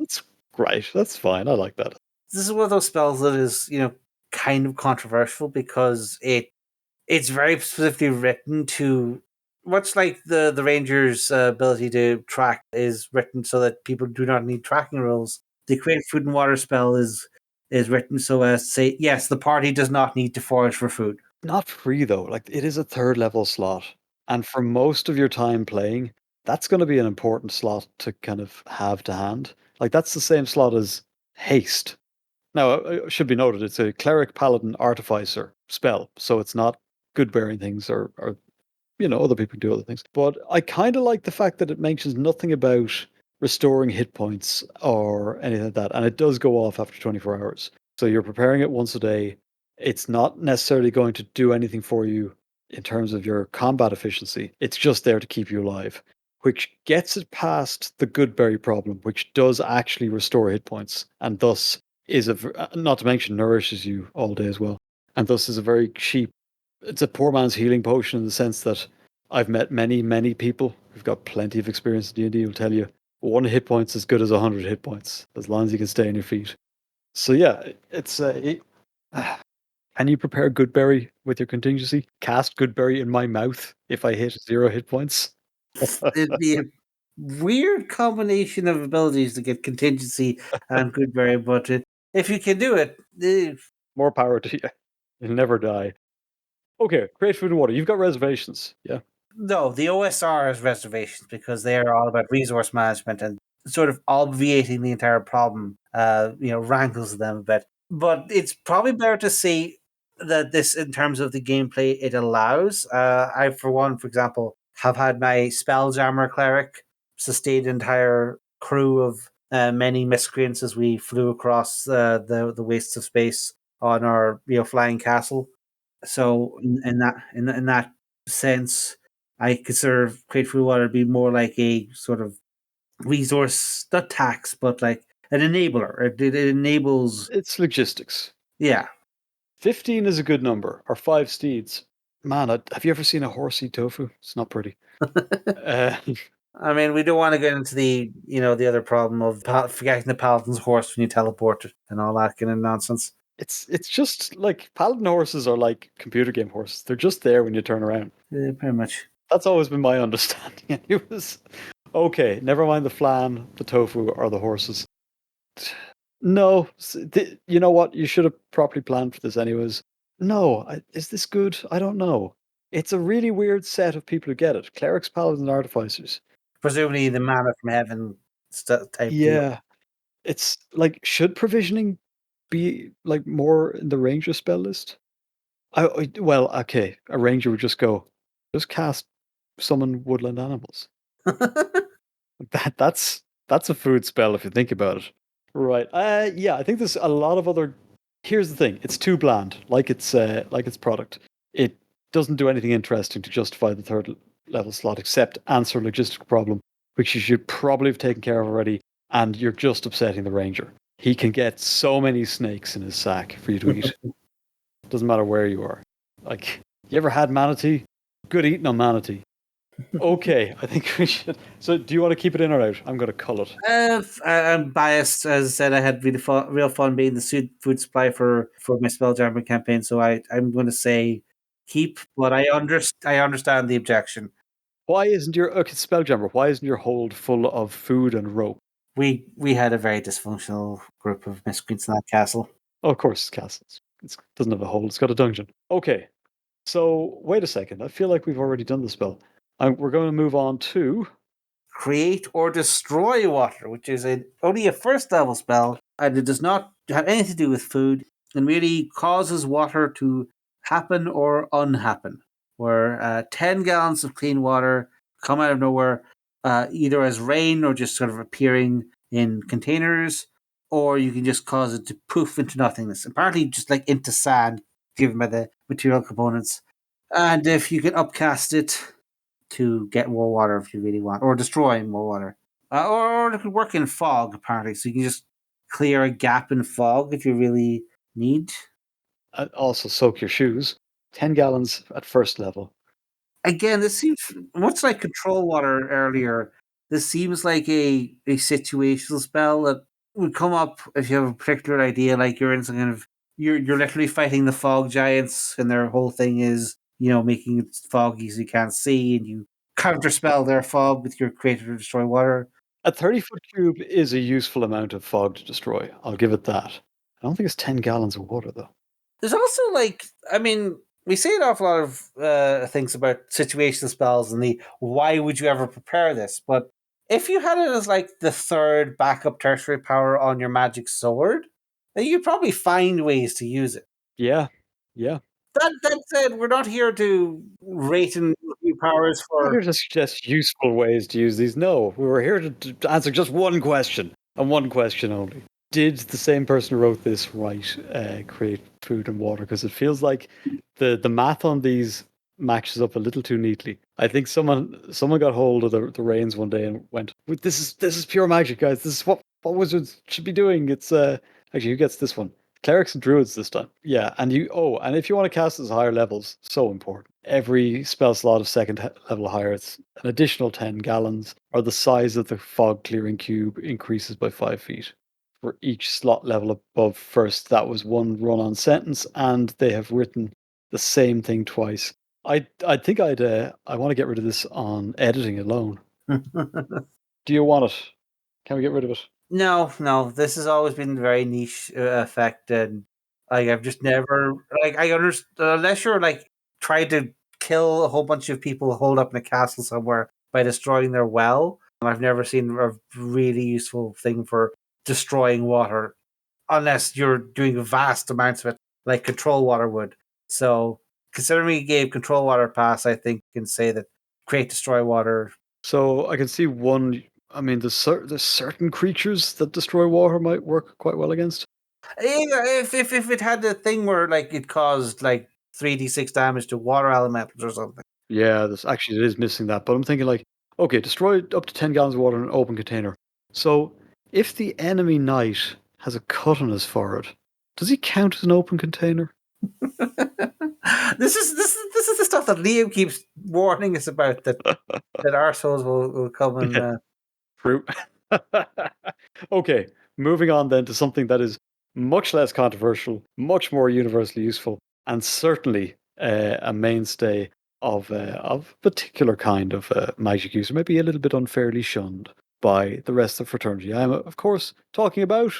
great. That's fine. I like that. This is one of those spells that is, kind of controversial because it's very specifically written to, much like the Rangers' ability to track is written so that people do not need tracking rules. The create food and water spell is written so as to say yes, the party does not need to forage for food. Not free though. Like it is a third level slot, and for most of your time playing, that's going to be an important slot to kind of have to hand. Like that's the same slot as haste. Now, it should be noted, it's a cleric, paladin, artificer spell, so it's not good bearing things or other people do other things. But I kind of like the fact that it mentions nothing about restoring hit points or anything like that, and it does go off after 24 hours. So you're preparing it once a day. It's not necessarily going to do anything for you in terms of your combat efficiency. It's just there to keep you alive, which gets it past the good berry problem, which does actually restore hit points, and thus not to mention nourishes you all day as well, and thus is a very cheap. It's a poor man's healing potion in the sense that I've met many people who've got plenty of experience in D&D will tell you one hit point's as good as 100 hit points as long as you can stay on your feet. So yeah, it's can you prepare Goodberry with your contingency? Cast Goodberry in my mouth if I hit 0 hit points. It'd be a weird combination of abilities to get contingency and goodberry, but if you can do it, More power to you. You'll never die. Okay, create food and water. You've got reservations. Yeah. no, the OSR has reservations because they are all about resource management and sort of obviating the entire problem. Rankles them a bit. But it's probably better to see that this, in terms of the gameplay, it allows. I, for one, for example, have had my Spelljammer cleric sustain an entire crew of many miscreants as we flew across the wastes of space on our flying castle. So in that sense, I consider Create Food Water to be more like a sort of resource, not tax, but like an enabler. It enables, It's logistics. yeah. 15 is a good number, or 5 steeds. Man, have you ever seen a horse eat tofu? It's not pretty. Uh, I mean, we don't want to get into the other problem of forgetting the paladin's horse when you teleport it and all that kind of nonsense. it's just like paladin horses are like computer game horses. They're just there when you turn around. Pretty much. That's always been my understanding. It was okay. Never mind the flan, the tofu, or the horses. No, you know what? You should have properly planned for this, anyways. No, is this good? I don't know. It's a really weird set of people who get it: clerics, paladins, and artificers. Presumably the manna from heaven type deal. Yeah, it's like should provisioning be like more in the ranger spell list? Well, okay. A ranger would just cast summon woodland animals. That's a food spell if you think about it. Right. Yeah, I think there's a lot of other. Here's the thing: it's too bland, like its product. It doesn't do anything interesting to justify the third level slot, except answer a logistical problem, which you should probably have taken care of already. And you're just upsetting the ranger. He can get so many snakes in his sack for you to eat. Doesn't matter where you are. Like, you ever had manatee? Good eating on manatee. Okay, I think we should. So, do you want to keep it in or out? I'm going to cull it. I'm biased. As I said, I had real fun being the food supply for my Spelljammer campaign, so I'm going to say keep. But I understand the objection. Why isn't your okay, Spelljammer? Why isn't your hold full of food and rope? We had a very dysfunctional group of miscreants in that castle. Oh, of course, it's castles. It doesn't have a hold. It's got a dungeon. Okay, so wait a second. I feel like we've already done the spell. We're going to move on to. Create or destroy water, which is only a first level spell, and it does not have anything to do with food, and really causes water to happen or unhappen. Where 10 gallons of clean water come out of nowhere, either as rain or just sort of appearing in containers, or you can just cause it to poof into nothingness. Apparently, just like into sand, given by the material components. And if you can upcast it to get more water if you really want, or destroy more water. Or it could work in fog, apparently, so you can just clear a gap in fog if you really need. Also, soak your shoes. 10 gallons at first level. Again, this seems much like control water earlier. This seems like a situational spell that would come up if you have a particular idea, like you're in some kind of you're literally fighting the fog giants, and their whole thing is making it foggy so you can't see, and you counterspell their fog with your creator to destroy water. A 30-foot cube is a useful amount of fog to destroy. I'll give it that. I don't think it's 10 gallons of water, though. There's also we say an awful lot of things about situational spells and the why would you ever prepare this, but if you had it as like the third backup tertiary power on your magic sword, then you'd probably find ways to use it. Yeah, yeah. That said, we're not here to rate and review powers We're for. here to suggest useful ways to use these. No, we were here to answer just one question, and one question only. Did the same person who wrote this create food and water? Because it feels like the math on these matches up a little too neatly. I think someone got hold of the reins one day and went, this is pure magic, guys. This is what wizards should be doing. It's actually, who gets this one? Clerics and druids this time. Yeah, and and if you want to cast it at higher levels, so important. Every spell slot of second level higher, it's an additional 10 gallons, or the size of the fog clearing cube increases by 5 feet. For each slot level above first, that was one run on sentence, and they have written the same thing twice. I think I want to get rid of this on editing alone. Do you want it? Can we get rid of it? No. This has always been very niche effect, and like I've just never like I understand unless you're like trying to kill a whole bunch of people holed up in a castle somewhere by destroying their well. I've never seen a really useful thing for destroying water unless you're doing vast amounts of it, like control water would. So, considering we gave control water a pass, I think you can say that create destroy water. So I can see one. I mean, there's certain creatures that destroy water might work quite well against. If it had a thing where like it caused like 3d6 damage to water elementals or something. Yeah, it is missing that. But I'm thinking like, okay, destroy up to 10 gallons of water in an open container. So if the enemy knight has a cut on his forehead, does he count as an open container? This is the stuff that Liam keeps warning us about that arseholes will come and Fruit. Okay, moving on then to something that is much less controversial, much more universally useful, and certainly a mainstay of particular kind of magic use, or maybe a little bit unfairly shunned by the rest of fraternity. I'm, of course, talking about.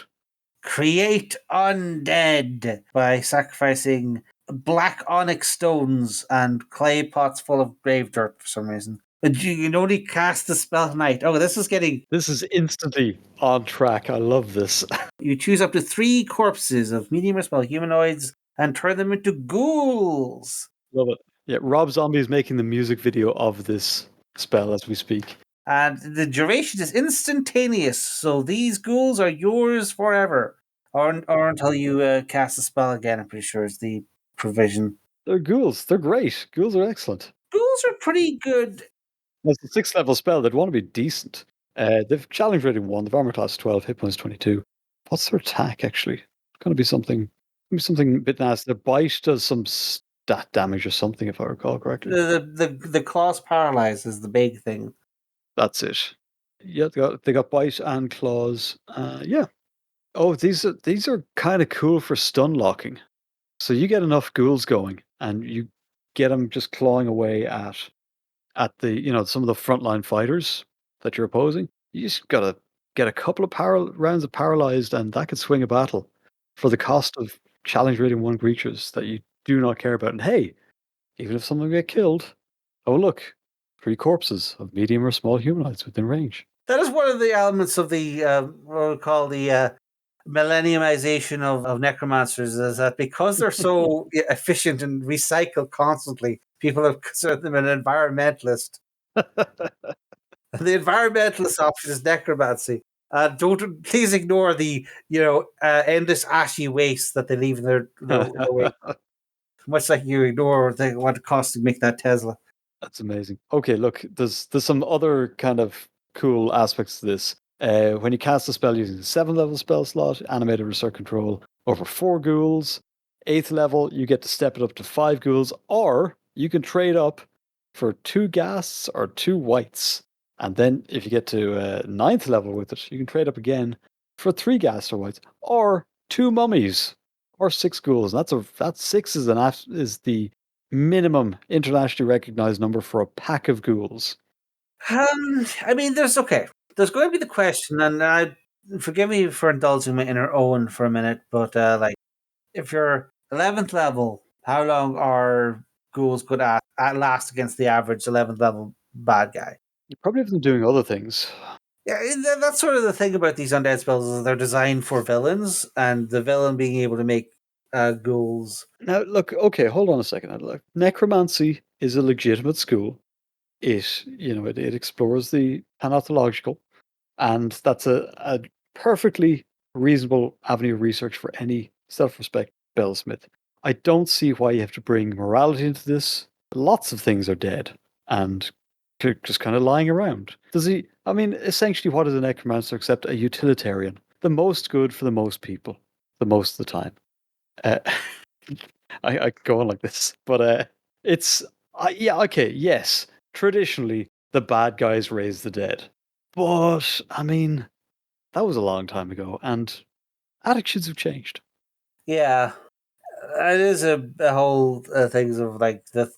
create undead by sacrificing black onyx stones and clay pots full of grave dirt for some reason. And you can only cast the spell at night. Oh, this is getting. This is instantly on track. I love this. You choose up to 3 corpses of medium or small humanoids and turn them into ghouls. Love it. Yeah, Rob Zombie is making the music video of this spell as we speak. And the duration is instantaneous, so these ghouls are yours forever. Or until you cast a spell again, I'm pretty sure is the provision. They're ghouls. They're great. Ghouls are excellent. Ghouls are pretty good. It's a 6th level spell. They'd want to be decent. They've challenge rating 1. They've armor class 12, hit points 22. What's their attack, actually? It's going to be something a bit nasty. Their bite does some stat damage or something, if I recall correctly. The claws paralyze is the big thing. That's it. Yeah, they got bite and claws. Yeah. Oh, these are kind of cool for stun locking. So you get enough ghouls going, and you get them just clawing away at the some of the frontline fighters that you're opposing. You just gotta get a couple of rounds of paralyzed, and that could swing a battle for the cost of challenge rating 1 creatures that you do not care about. And hey, even if someone get killed, oh look, 3 corpses of medium or small humanoids within range. That is one of the elements of the what we call the millenniumization of necromancers, is that because they're so efficient and recycle constantly, people have considered them an environmentalist. The environmentalist option is necromancy. Don't please ignore the endless ashy waste that they leave in their wake. Much like you ignore what it costs to make that Tesla. That's amazing. Okay, look, there's some other kind of cool aspects to this. When you cast a spell using the 7th level spell slot, animated research control over 4 ghouls. 8th level, you get to step it up to 5 ghouls, or you can trade up for 2 ghasts or 2 whites. And then if you get to 9th level with it, you can trade up again for 3 ghasts or whites, or 2 mummies, or 6 ghouls. And that's 6 is the minimum internationally recognized number for a pack of ghouls. I mean, there's going to be the question, and forgive me for indulging my inner Owen for a minute, but if you're 11th level, how long are ghouls good at last against the average 11th level bad guy? You probably have them doing other things. Yeah, that's sort of the thing about these undead spells, is they're designed for villains, and the villain being able to make ghouls. Now, look, okay, hold on a second. Look, necromancy is a legitimate school. It explores the pathological, and that's a perfectly reasonable avenue of research for any self-respect spellsmith. I don't see why you have to bring morality into this. Lots of things are dead and just kind of lying around. I mean, essentially, what is a necromancer except a utilitarian? The most good for the most people, the most of the time. Uh, I could go on like this, but yeah, okay, yes. Traditionally, the bad guys raise the dead, but I mean, that was a long time ago, and attitudes have changed. Yeah, it is a whole things of like the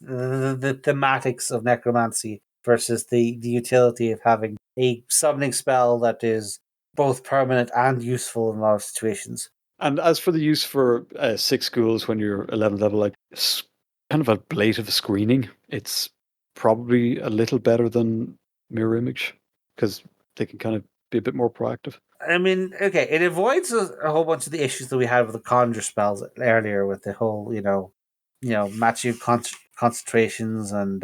thematics of necromancy versus the utility of having a summoning spell that is both permanent and useful in a lot of situations. And as for the use for 6 ghouls when you're 11th level, like it's kind of a blade of screening. It's probably a little better than mirror image because they can kind of be a bit more proactive. I mean, okay, it avoids a whole bunch of the issues that we had with the conjure spells earlier, with the whole, matching concentrations and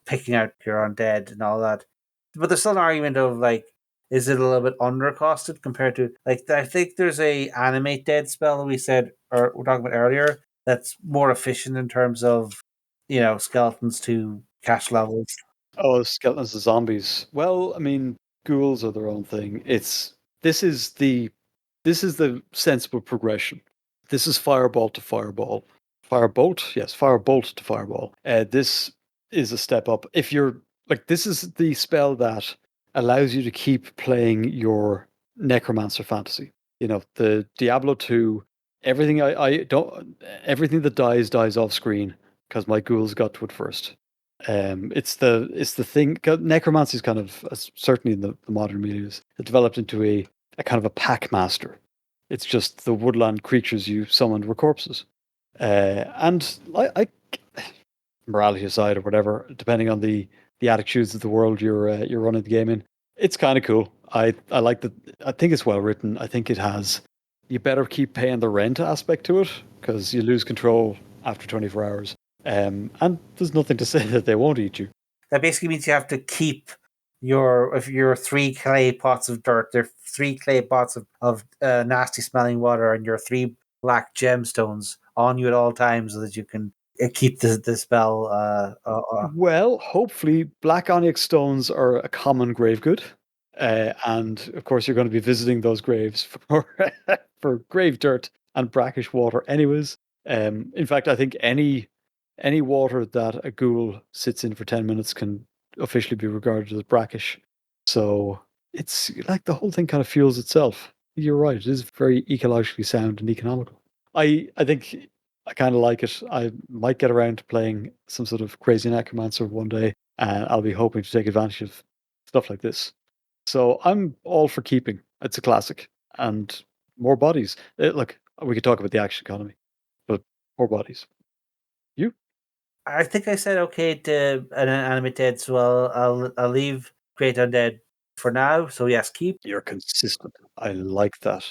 picking out your undead and all that. But there's still an argument of like, is it a little bit undercosted compared to like? I think there's a animate dead spell that we said or we're talking about earlier that's more efficient in terms of skeletons to cash levels. Oh, skeletons and zombies. Well, I mean, ghouls are their own thing. This is the this is the sensible progression. This is fireball to fireball. Firebolt? Yes, firebolt to fireball. This is a step up. If you're like, this is the spell that allows you to keep playing your necromancer fantasy. The Diablo 2, everything I don't everything that dies off screen because my ghouls got to it first. It's the thing. Necromancy is kind of certainly in the modern media it developed into a kind of a pack master. It's just the woodland creatures you summoned were corpses, and morality aside or whatever, depending on the attitudes of the world you're running the game in, it's kind of cool. I like that. I think it's well written. I think it has you better keep paying the rent aspect to it because you lose control after 24 hours. And there's nothing to say that they won't eat you. That basically means you have to keep your 3 clay pots of dirt, there 3 clay pots of nasty smelling water, and your 3 black gemstones on you at all times, so that you can keep the spell. Well, hopefully, black onyx stones are a common grave good. And of course, you're going to be visiting those graves for, for grave dirt and brackish water, anyways. In fact, I think any water that a ghoul sits in for 10 minutes can officially be regarded as brackish. So it's like the whole thing kind of fuels itself. You're right. It is very ecologically sound and economical. I think I kind of like it. I might get around to playing some sort of crazy necromancer one day, and I'll be hoping to take advantage of stuff like this. So I'm all for keeping. It's a classic, and more bodies. Look, we could talk about the action economy, but more bodies. You? I think I said okay to an animate dead, so I'll leave Great Undead for now. So yes, keep. You're consistent. I like that.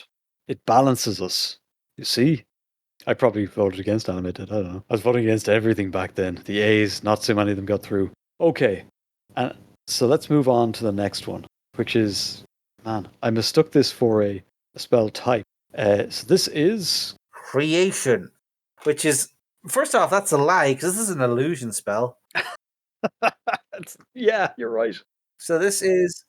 It balances us. You see? I probably voted against animated. I don't know. I was voting against everything back then. The A's, not so many of them got through. Okay. And so let's move on to the next one, which is, man, I mistook this for a spell type. So this is Creation, which is, first off, that's a lie, because this is an illusion spell. yeah, you're right. So this is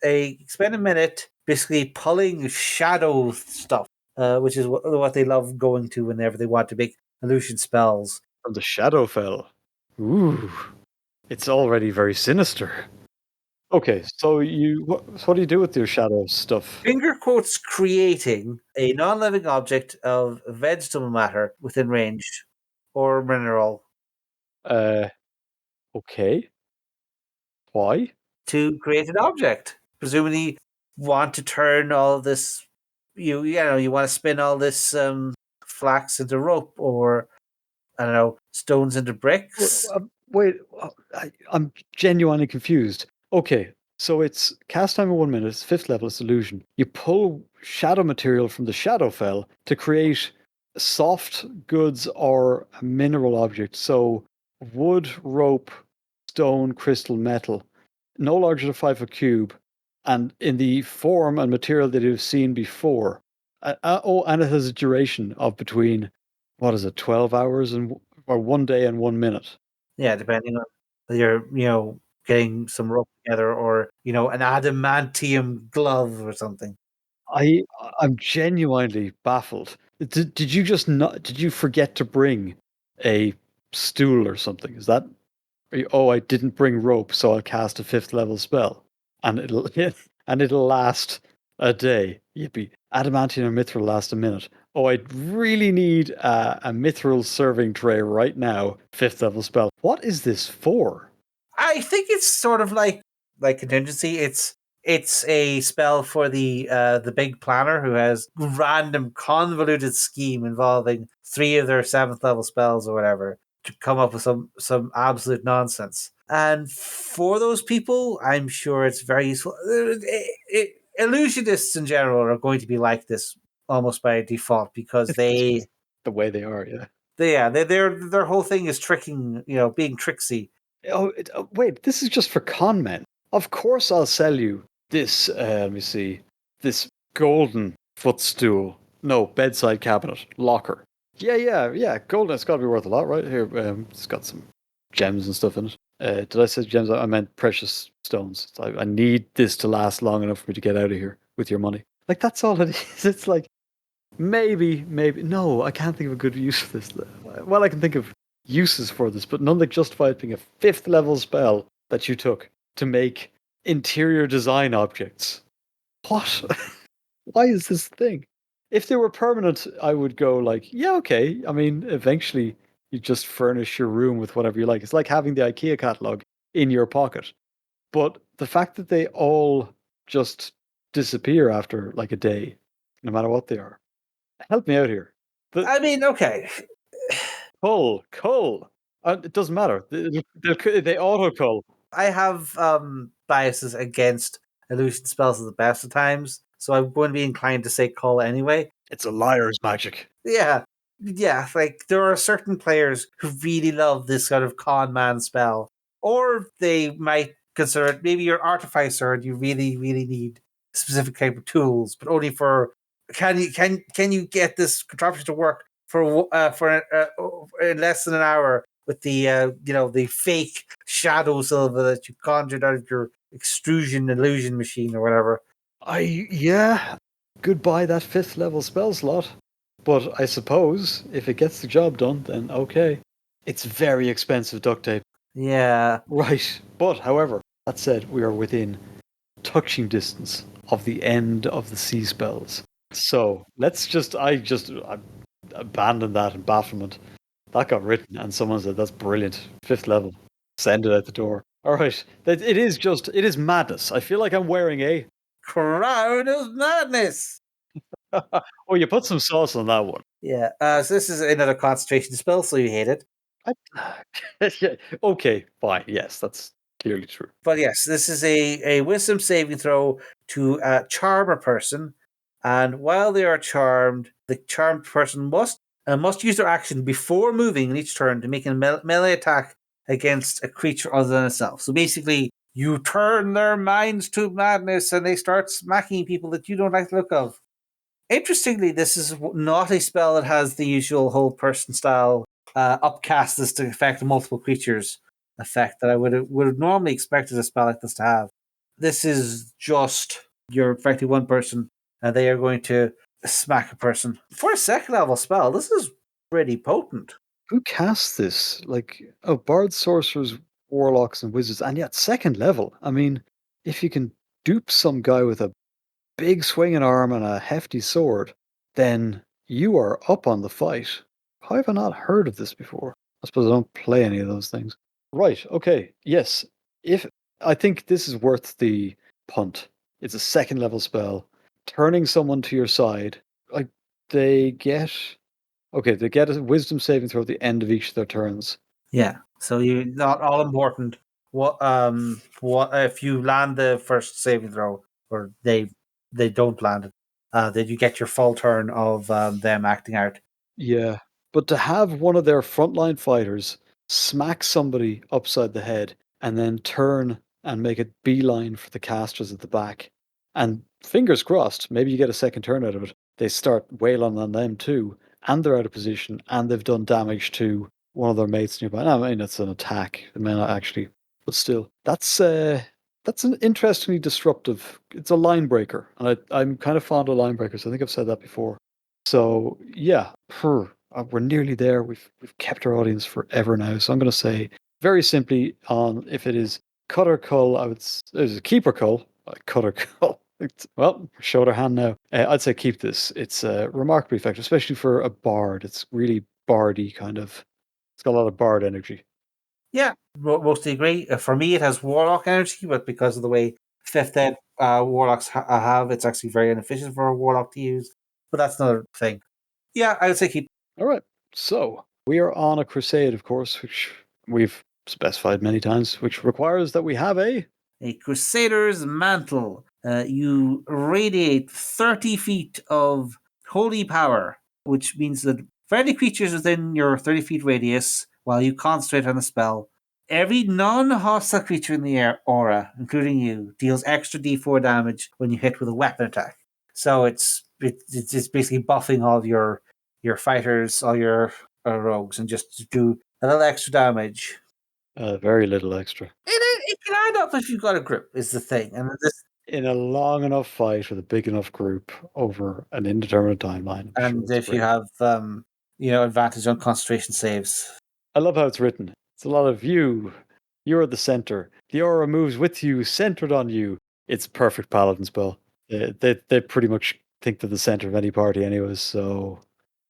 spend a minute basically pulling shadow stuff, which is what they love going to whenever they want to make illusion spells. From the Shadowfell. Ooh, it's already very sinister. Okay, so what do you do with your shadow stuff? Finger quotes creating a non-living object of vegetable matter within range or mineral Okay. Why? to create an object. Presumably, want to turn all this. You want to spin all this flax into rope, or I don't know, stones into bricks. Wait, I'm genuinely confused. Okay, so it's cast time in 1 minute, it's 5th level, it's illusion. You pull shadow material from the Shadowfell to create soft goods or a mineral object. So wood, rope, stone, crystal, metal, no larger than 5 foot cube, and in the form and material that you've seen before. And it has a duration of between, what is it, 12 hours or 1 day and 1 minute. Yeah, depending on you're getting some rope together, or an adamantium glove or something. I I'm genuinely baffled. Did you just not? Did you forget to bring a stool or something? Is that? Oh, I didn't bring rope, so I'll cast a 5th level spell, and it'll and it'll last a day. Yippee! Adamantium or mithril last a minute. Oh, I really need a mithril serving tray right now. 5th level spell. What is this for? I think it's sort of like contingency. It's a spell for the big planner who has random convoluted scheme involving 3 of their 7th level spells or whatever to come up with some absolute nonsense. And for those people, I'm sure it's very useful. Illusionists in general are going to be like this almost by default, because It's just the way they are. Yeah. their whole thing is tricking, being tricksy. Wait, this is just for con men. Of course, I'll sell you this. Let me see, this golden footstool. No, bedside cabinet, locker. Yeah. Golden. It's got to be worth a lot, right? Here, it's got some gems and stuff in it. Did I say gems? I meant precious stones. I need this to last long enough for me to get out of here with your money. Like that's all it is. It's like maybe. No, I can't think of a good use for this. Well, I can think of uses for this, but none that justify it being a 5th level spell that you took to make interior design objects. What? Why is this thing? If they were permanent, I would go like, yeah, okay. I mean, eventually you just furnish your room with whatever you like. It's like having the IKEA catalog in your pocket. But the fact that they all just disappear after like a day, no matter what they are. Help me out here. The I mean, okay. Cull. It doesn't matter. They auto cull. I have biases against illusion spells at the best of times, so I wouldn't be inclined to say call anyway. It's a liar's magic. Yeah. Yeah, like there are certain players who really love this sort of con man spell. Or they might consider it maybe you're artificer and you really, really need specific type of tools, but only for can you get this contraption to work for less than an hour with the the fake shadow silver that you conjured out of your extrusion illusion machine or whatever. Yeah, goodbye that 5th level spell slot. But I suppose if it gets the job done, then okay. It's very expensive duct tape. Yeah. Right. But however, that said, we are within touching distance of the end of the sea spells. So I abandoned that in bafflement. That got written, and someone said that's brilliant. 5th level. Send it out the door. All right. It is madness. I feel like I'm wearing a. Crown of Madness. Oh, you put some sauce on that one. Yeah. So this is another concentration spell, so you hate it. Yeah, okay, fine. Yes, that's clearly true. But yes, this is a wisdom saving throw to charm a person. And while they are charmed, the charmed person must use their action before moving in each turn to make a melee attack against a creature other than itself. So basically, you turn their minds to madness and they start smacking people that you don't like the look of. Interestingly, this is not a spell that has the usual whole person style upcast this to affect multiple creatures effect that I would have normally expected a spell like this to have. This is just you're affecting one person and they are going to smack a person. For a second level spell, this is pretty potent. Who casts this? Like, oh, bards, sorcerers, warlocks, and wizards, and yet 2nd level. I mean, if you can dupe some guy with a big swinging arm and a hefty sword, then you are up on the fight. How have I not heard of this before? I suppose I don't play any of those things. Right, okay, yes. If I think this is worth the punt. It's a 2nd level spell. Turning someone to your side, like they get they get a wisdom saving throw at the end of each of their turns. Yeah. So you not all important. What if you land the first saving throw or they don't land it? Then you get your full turn of them acting out. Yeah. But to have one of their frontline fighters smack somebody upside the head and then turn and make a beeline for the casters at the back, and fingers crossed, maybe you get a second turn out of it. They start wailing on them too, and they're out of position, and they've done damage to one of their mates nearby. I mean, it's an attack. It may not actually, but still, that's an interestingly disruptive. It's a line breaker, and I'm kind of fond of line breakers. I think I've said that before. So yeah, we're nearly there. We've kept our audience forever now. So I'm going to say very simply on if it is cut or cull, is it keep or cull? Cut or cull. Well, showed our hand now. I'd say keep this. It's remarkably effective, especially for a bard. It's really bardy kind of. It's got a lot of bard energy. Yeah, mostly agree. For me, it has warlock energy, but because of the way fifth ed warlocks have, it's actually very inefficient for a warlock to use. But that's another thing. Yeah, I would say keep. All right. So we are on a crusade, of course, which we've specified many times, which requires that we have a Crusader's Mantle. You radiate 30 feet of holy power, which means that for any creatures within your 30 feet radius, while you concentrate on the spell, every non hostile creature in the aura, including you, deals extra d4 damage when you hit with a weapon attack. So it's basically buffing all your fighters, all your rogues, and just do a little extra damage. very little extra. It can add up if you've got a group, is the thing. And this, In a long enough fight with a big enough group over an indeterminate timeline. I'm sure and it's if you great. have advantage on concentration saves. I love how it's written. It's a lot of you. You're the center. The aura moves with you, centered on you. It's perfect paladin spell. They pretty much think they're the center of any party, anyways. So,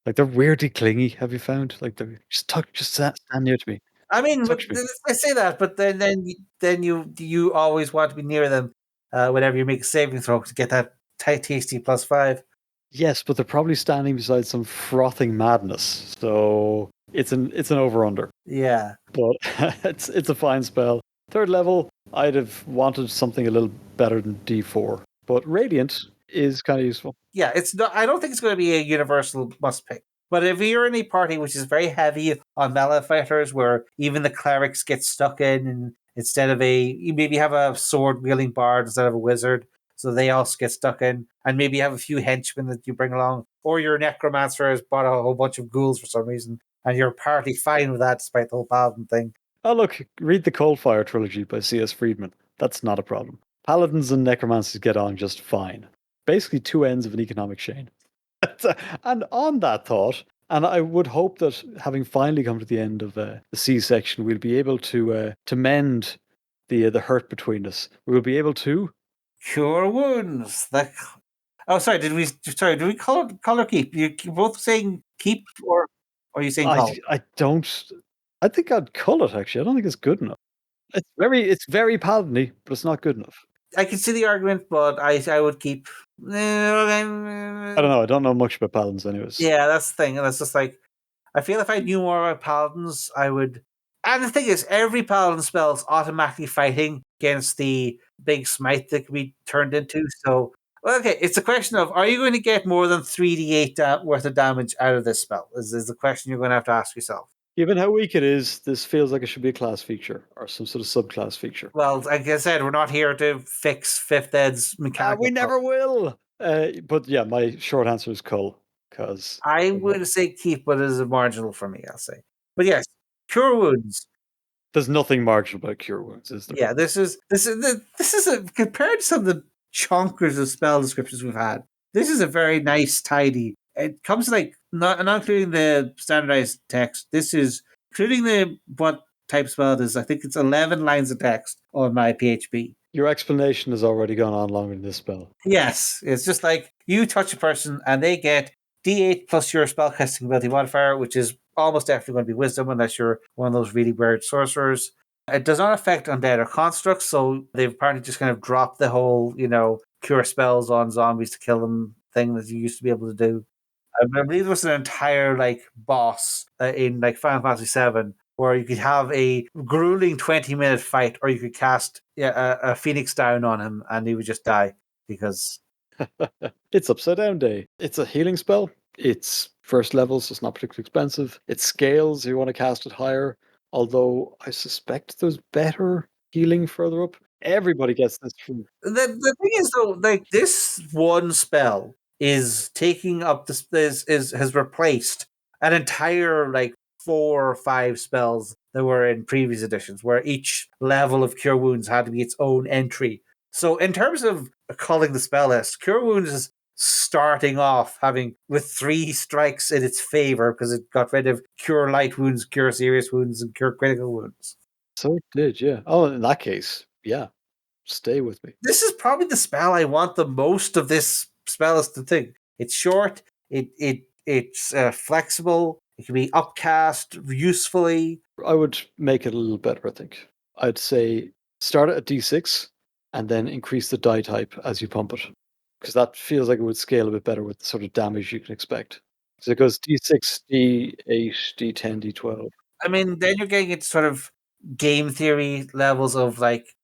like, they're weirdly clingy. Have you found? Like, they're just stand near to me, I mean, but touch me. I say that, but then you always want to be near them whenever you make a saving throw to get that tight tasty +5. Yes, but they're probably standing beside some frothing madness. So it's an over under. Yeah. But it's a fine spell. 3rd level, I'd have wanted something a little better than D4. But Radiant is kind of useful. Yeah, it's not. I don't think it's going to be a universal must pick. But if you're in a party which is very heavy on melee fighters, where even the clerics get stuck in, and instead of you maybe have a sword wielding bard instead of a wizard, so they also get stuck in, and maybe you have a few henchmen that you bring along, or your necromancer has brought a whole bunch of ghouls for some reason, and your party fine with that despite the whole paladin thing. Oh, look, read the Coldfire trilogy by C.S. Friedman. That's not a problem. Paladins and necromancers get on just fine. Basically, two ends of an economic chain. And on that thought, and I would hope that having finally come to the end of the C section, we'll be able to mend the hurt between us. We will be able to. Cure wounds. Oh, sorry. Did we? Sorry. Did we color keep? You both saying keep, or are you saying I call? I don't. I think I'd cull it. Actually, I don't think it's good enough. It's very paladin-y, but it's not good enough. I can see the argument, but I would keep. I don't know. I don't know much about paladins, anyways. Yeah, that's the thing. And it's just like I feel if I knew more about paladins, I would. And the thing is, every paladin spell is automatically fighting against the big smite that can be turned into. So, well, okay, it's a question of: are you going to get more than 3d8 worth of damage out of this spell? Is the question you're going to have to ask yourself. Given how weak it is, this feels like it should be a class feature or some sort of subclass feature. Well, like I said, we're not here to fix Fifth Ed's mechanical. We never will. But yeah, my short answer is cull because I would say keep, but it is a marginal for me, I'll say. But yes, cure wounds. there's nothing marginal about cure wounds, is there? Yeah, this is a compared to some of the chonkers of spell descriptions we've had. This is a very nice, tidy. It comes like not including the standardized text. This is including the what type spell it is. I think it's 11 lines of text on my PHP. Your explanation has already gone on longer than this spell. Yes, it's just like you touch a person and they get D8 plus your spellcasting ability modifier, which is almost definitely going to be wisdom unless you're one of those really weird sorcerers. It does not affect undead or constructs, so they've apparently just kind of dropped the whole, cure spells on zombies to kill them thing that you used to be able to do. I believe there was an entire boss in Final Fantasy VII where you could have a grueling 20-minute fight, or you could cast a Phoenix down on him and he would just die because. It's Upside Down Day. It's a healing spell. It's first level, so it's not particularly expensive. It scales if you want to cast it higher, although I suspect there's better healing further up. Everybody gets this from. The thing is though, this one spell is taking up this is has replaced an entire 4 or 5 spells that were in previous editions, where each level of cure wounds had to be its own entry. So in terms of calling the spell list, cure wounds is starting off having with 3 strikes in its favor because it got rid of cure light wounds, cure serious wounds, and cure critical wounds. So it did, yeah. Oh, in that case, yeah. Stay with me. This is probably the spell I want the most of this spell is the thing. It's short. It's flexible. It can be upcast usefully. I would make it a little better, I think. I'd say start it at D6 and then increase the die type as you pump it. Because that feels like it would scale a bit better with the sort of damage you can expect. So it goes D6, D8, D10, D12. I mean, then you're getting into sort of game theory levels of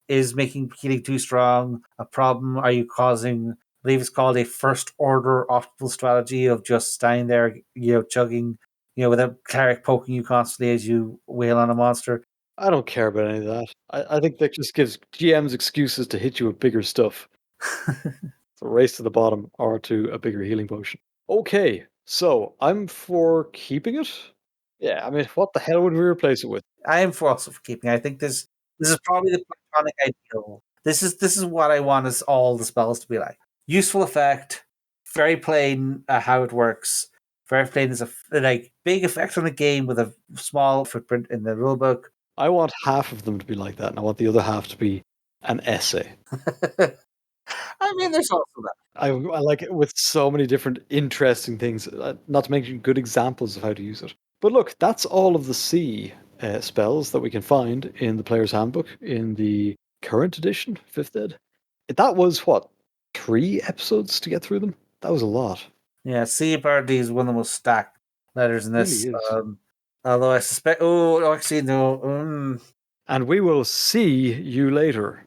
is making healing too strong a problem? Are you causing? I believe it's called a first order optimal strategy of just standing there, chugging, with a cleric poking you constantly as you wail on a monster. I don't care about any of that. I think that just gives GMs excuses to hit you with bigger stuff. It's a race to the bottom or to a bigger healing potion. Okay, so I'm for keeping it. Yeah, I mean, what the hell would we replace it with? I am for also for keeping. I think this is probably the platonic ideal. This is what I want as all the spells to be like. Useful effect, very plain how it works. Very plain is big effect on the game with a small footprint in the rulebook. I want half of them to be like that, and I want the other half to be an essay. I mean, there's also that. I like it with so many different interesting things, not to mention good examples of how to use it. But look, that's all of the C spells that we can find in the Player's Handbook in the current edition, 5th Ed. That was, what, 3 episodes to get through them? That was a lot. Yeah, C apparently is one of the most stacked letters in It this. really is. Although I suspect, actually no. And we will see you later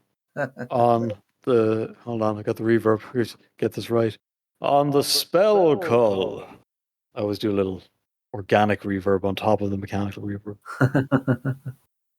on Hold on, I got the reverb. Here's, get this right. On the spell cull. I always do a little organic reverb on top of the mechanical reverb.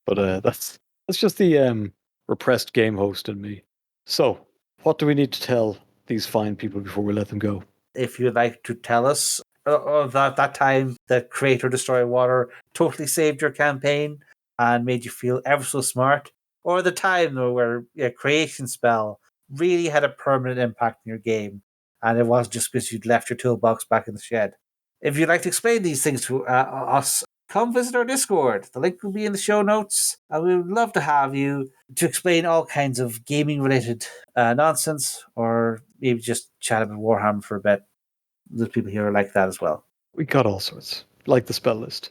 But that's just the repressed game host in me. So, what do we need to tell these fine people before we let them go? If you'd like to tell us of that time that Create or Destroy Water totally saved your campaign and made you feel ever so smart, or the time where a creation spell really had a permanent impact in your game, and it wasn't just because you'd left your toolbox back in the shed. If you'd like to explain these things to us, come visit our Discord. The link will be in the show notes, and we would love to have you to explain all kinds of gaming related nonsense, or maybe just chat about Warhammer for a bit. There's people here are like that as well. We got all sorts, like the spell list.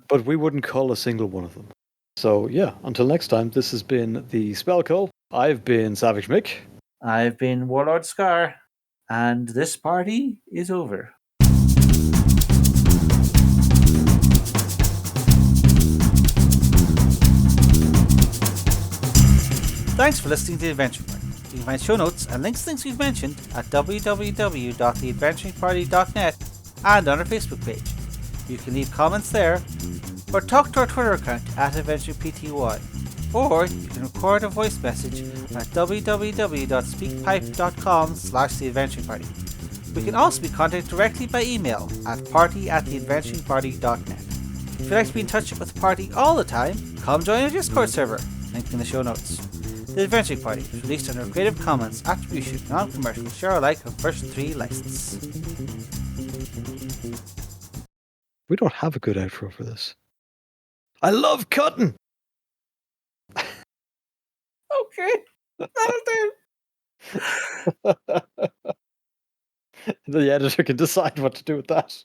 But we wouldn't call a single one of them. So yeah, until next time, this has been the Spell Cull. I've been Savage Mick. I've been Warlord Scarr, and this party is over. Thanks for listening to the Adventure Party. You can find show notes and links to things we've mentioned at www.theadventuringparty.net and on our Facebook page. You can leave comments there, or talk to our Twitter account at AdventurePTY, or you can record a voice message at www.speakpipe.com/theadventuringparty. We can also be contacted directly by email at party@theadventuringparty.net. If you'd like to be in touch with the party all the time, come join our Discord server, link in the show notes. The Adventuring Party is released under a Creative Commons Attribution Non-Commercial Share Alike version 3 license. We don't have a good outro for this. I love cutting! Okay, that'll do. The editor can decide what to do with that.